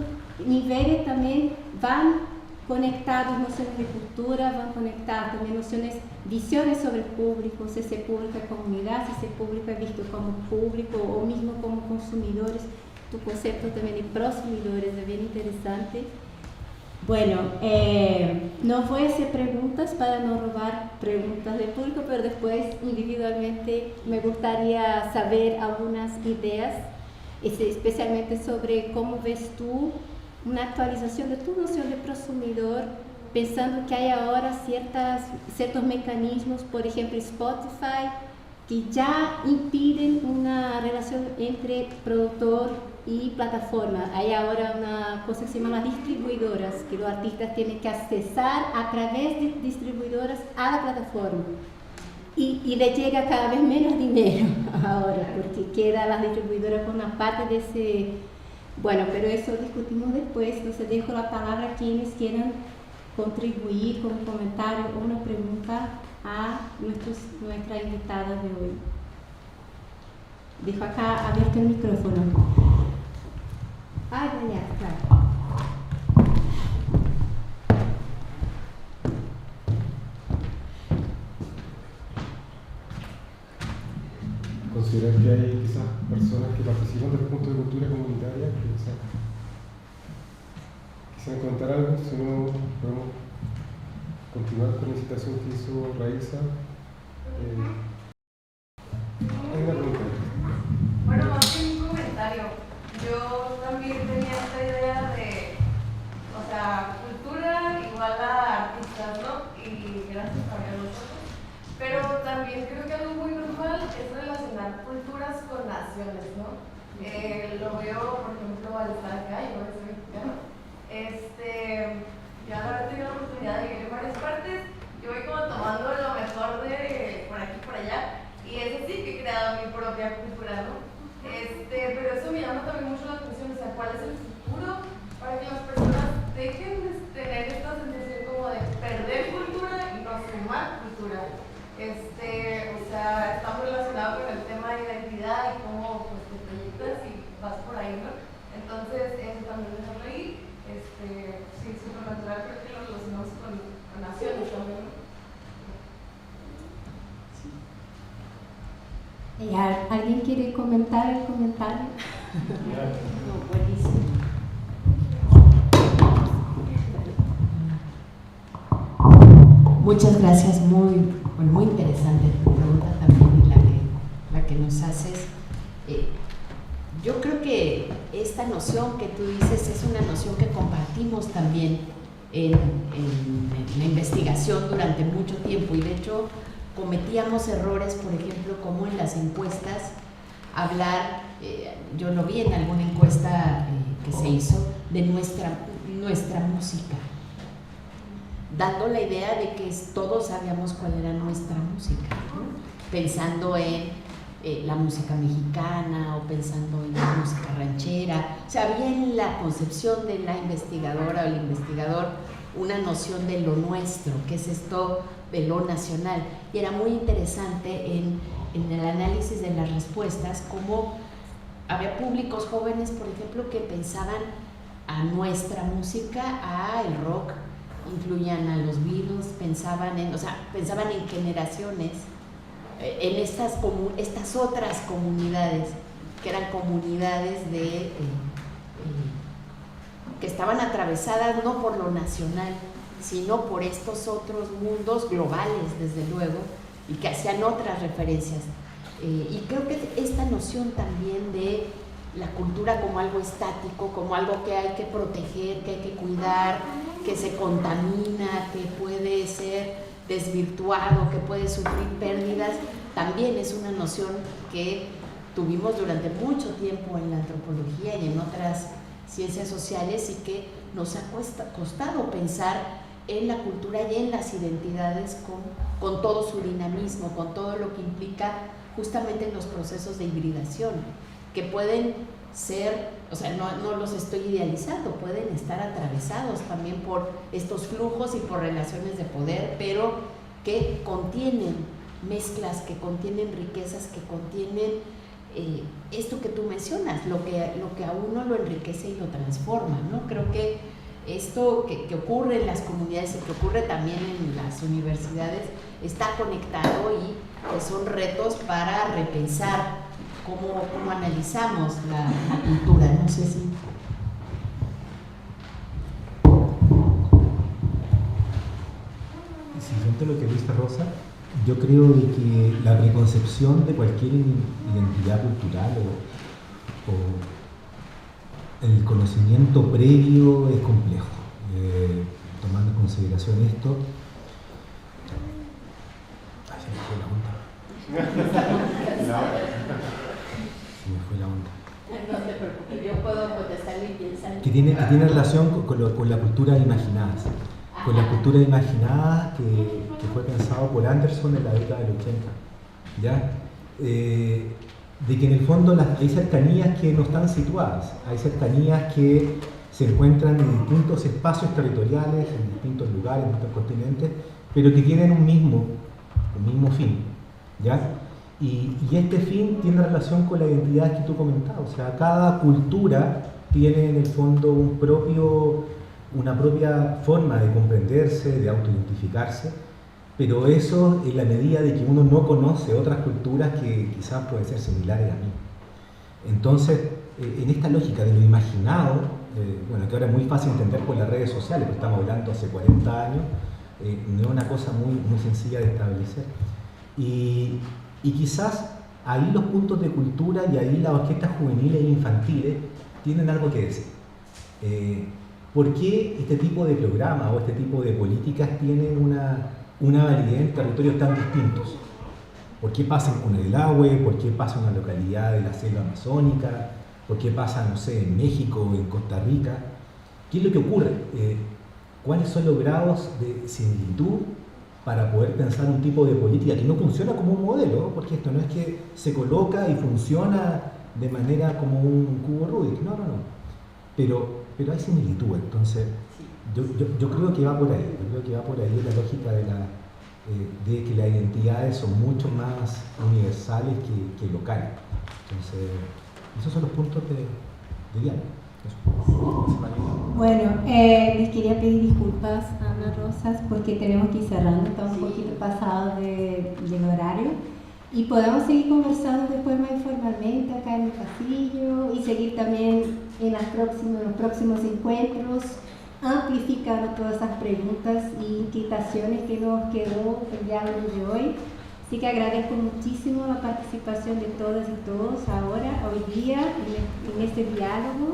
niveles también van conectados nociones de cultura, van conectadas también nociones, visiones sobre el público, si ese público es comunidad, si ese público es visto como público o mismo como consumidores. Tu concepto también de prosumidores es bien interesante. Bueno, no voy a hacer preguntas para no robar preguntas del público, pero después individualmente me gustaría saber algunas ideas, especialmente sobre cómo ves tú una actualización de tu noción de prosumidor, pensando que hay ahora ciertos mecanismos, por ejemplo Spotify, que ya impiden una relación entre productor y plataforma. Hay ahora una cosa que se llama las distribuidoras, que los artistas tienen que accesar a través de distribuidoras a la plataforma. Y le llega cada vez menos dinero ahora, porque queda las distribuidoras con una parte de ese... Bueno, pero eso discutimos después, entonces dejo la palabra a quienes quieran contribuir con un comentario o una pregunta a nuestra invitada de hoy. Dejo acá abierto el micrófono. Ah, ya, claro. ¿Considerar que hay quizás personas que participan del punto de cultura comunitaria que quizás quisieran comentar algo? Si no, podemos continuar con la citación que hizo Raíssa. Hay una pregunta. Bueno, más que un comentario, yo también tenía esta idea de, o sea, cultura igual a artistas, ¿no? Y gracias a nosotros. Pero también creo que algo muy normal es relacionar culturas con naciones, ¿no? Lo veo, por ejemplo, al estar acá, yo soy mexicana. Ya haber tenido la oportunidad de vivir en varias partes, yo voy como tomando lo mejor de por aquí y por allá, y es así que he creado mi propia cultura, ¿no? Pero eso me llama también mucho la atención, o sea, ¿cuál es el futuro para que las personas dejen de tener esta sensación como de perder cultura y no sumar cultura? O sea, está muy relacionado con el tema de identidad y cómo pues, te proyectas y vas por ahí, ¿no? Entonces, eso también dejarlo ahí. Sí, súper natural, creo que lo relacionamos con naciones también, ¿no? ¿Alguien quiere comentar el comentario? No, buenísimo. Muchas gracias, muy interesante tu pregunta también y la que nos haces. Yo creo que esta noción que tú dices es una noción que compartimos también en la investigación durante mucho tiempo, y de hecho cometíamos errores, por ejemplo, como en las encuestas, hablar, yo lo vi en alguna encuesta que se hizo, de nuestra música, dando la idea de que todos sabíamos cuál era nuestra música, ¿no? Pensando en la música mexicana o pensando en la música ranchera. O sea, había en la concepción de la investigadora o el investigador una noción de lo nuestro, que es esto de lo nacional. Y era muy interesante en en el análisis de las respuestas, cómo había públicos jóvenes, por ejemplo, que pensaban a nuestra música, a el rock, incluían a los Beatles, pensaban en generaciones, en estas otras comunidades, que eran comunidades que estaban atravesadas no por lo nacional, sino por estos otros mundos globales, desde luego, y que hacían otras referencias. Y creo que esta noción también de la cultura como algo estático, como algo que hay que proteger, que hay que cuidar, que se contamina, que puede ser desvirtuado, que puede sufrir pérdidas, también es una noción que tuvimos durante mucho tiempo en la antropología y en otras ciencias sociales, y que nos ha costado pensar en la cultura y en las identidades con todo su dinamismo, con todo lo que implica justamente en los procesos de hibridación, que pueden ser, o sea, no los estoy idealizando, pueden estar atravesados también por estos flujos y por relaciones de poder, pero que contienen mezclas, que contienen riquezas, que contienen esto que tú mencionas, lo que a uno lo enriquece y lo transforma, ¿no? Creo que esto que ocurre en las comunidades y que ocurre también en las universidades está conectado, y que son retos para repensar cómo analizamos la cultura. No sé si... Siguiente a lo que dice Rosa, yo creo de que la preconcepción de cualquier identidad cultural o el conocimiento previo es complejo. Tomando en consideración esto, se me fue la onda. Se me fue la onda. No te preocupes, yo puedo contestarle y piensan. Que tiene relación con la cultura imaginada. Con la cultura imaginada que fue pensado por Anderson en la década del 80, ¿ya? De que en el fondo hay cercanías que no están situadas, hay cercanías que se encuentran en distintos espacios territoriales, en distintos lugares, en distintos continentes, pero que tienen un mismo fin, ¿ya? Y este fin tiene relación con la identidad que tú comentabas, o sea, cada cultura tiene en el fondo una propia forma de comprenderse, de autoidentificarse, pero eso en la medida de que uno no conoce otras culturas que quizás pueden ser similares a mí. Entonces, en esta lógica de lo imaginado, que ahora es muy fácil entender por las redes sociales, porque estamos hablando hace 40 años, no es una cosa muy sencilla de establecer. Y quizás ahí los puntos de cultura y ahí las orquestas juveniles e infantiles tienen algo que decir. ¿Por qué este tipo de programas o este tipo de políticas tienen una validez en territorios tan distintos? ¿Por qué pasa en Cuna del Agua? ¿Por qué pasa en una localidad de la selva amazónica? ¿Por qué pasa, no sé, en México o en Costa Rica? ¿Qué es lo que ocurre? ¿Cuáles son los grados de similitud para poder pensar un tipo de política que no funciona como un modelo? Porque esto no es que se coloca y funciona de manera como un cubo Rubik, no. Pero hay similitud, entonces yo creo que va por ahí, la lógica de que las identidades son mucho más universales que locales. Entonces, esos son los puntos de diálogo. Bueno, les quería pedir disculpas, Ana Rosas, porque tenemos que ir cerrando, estamos un poquito pasados del horario, y podemos seguir conversando después más informalmente acá en el pasillo y seguir también en los próximos encuentros, amplificando todas esas preguntas e inquietaciones que nos quedó el diálogo de hoy. Así que agradezco muchísimo la participación de todas y todos hoy día en este diálogo.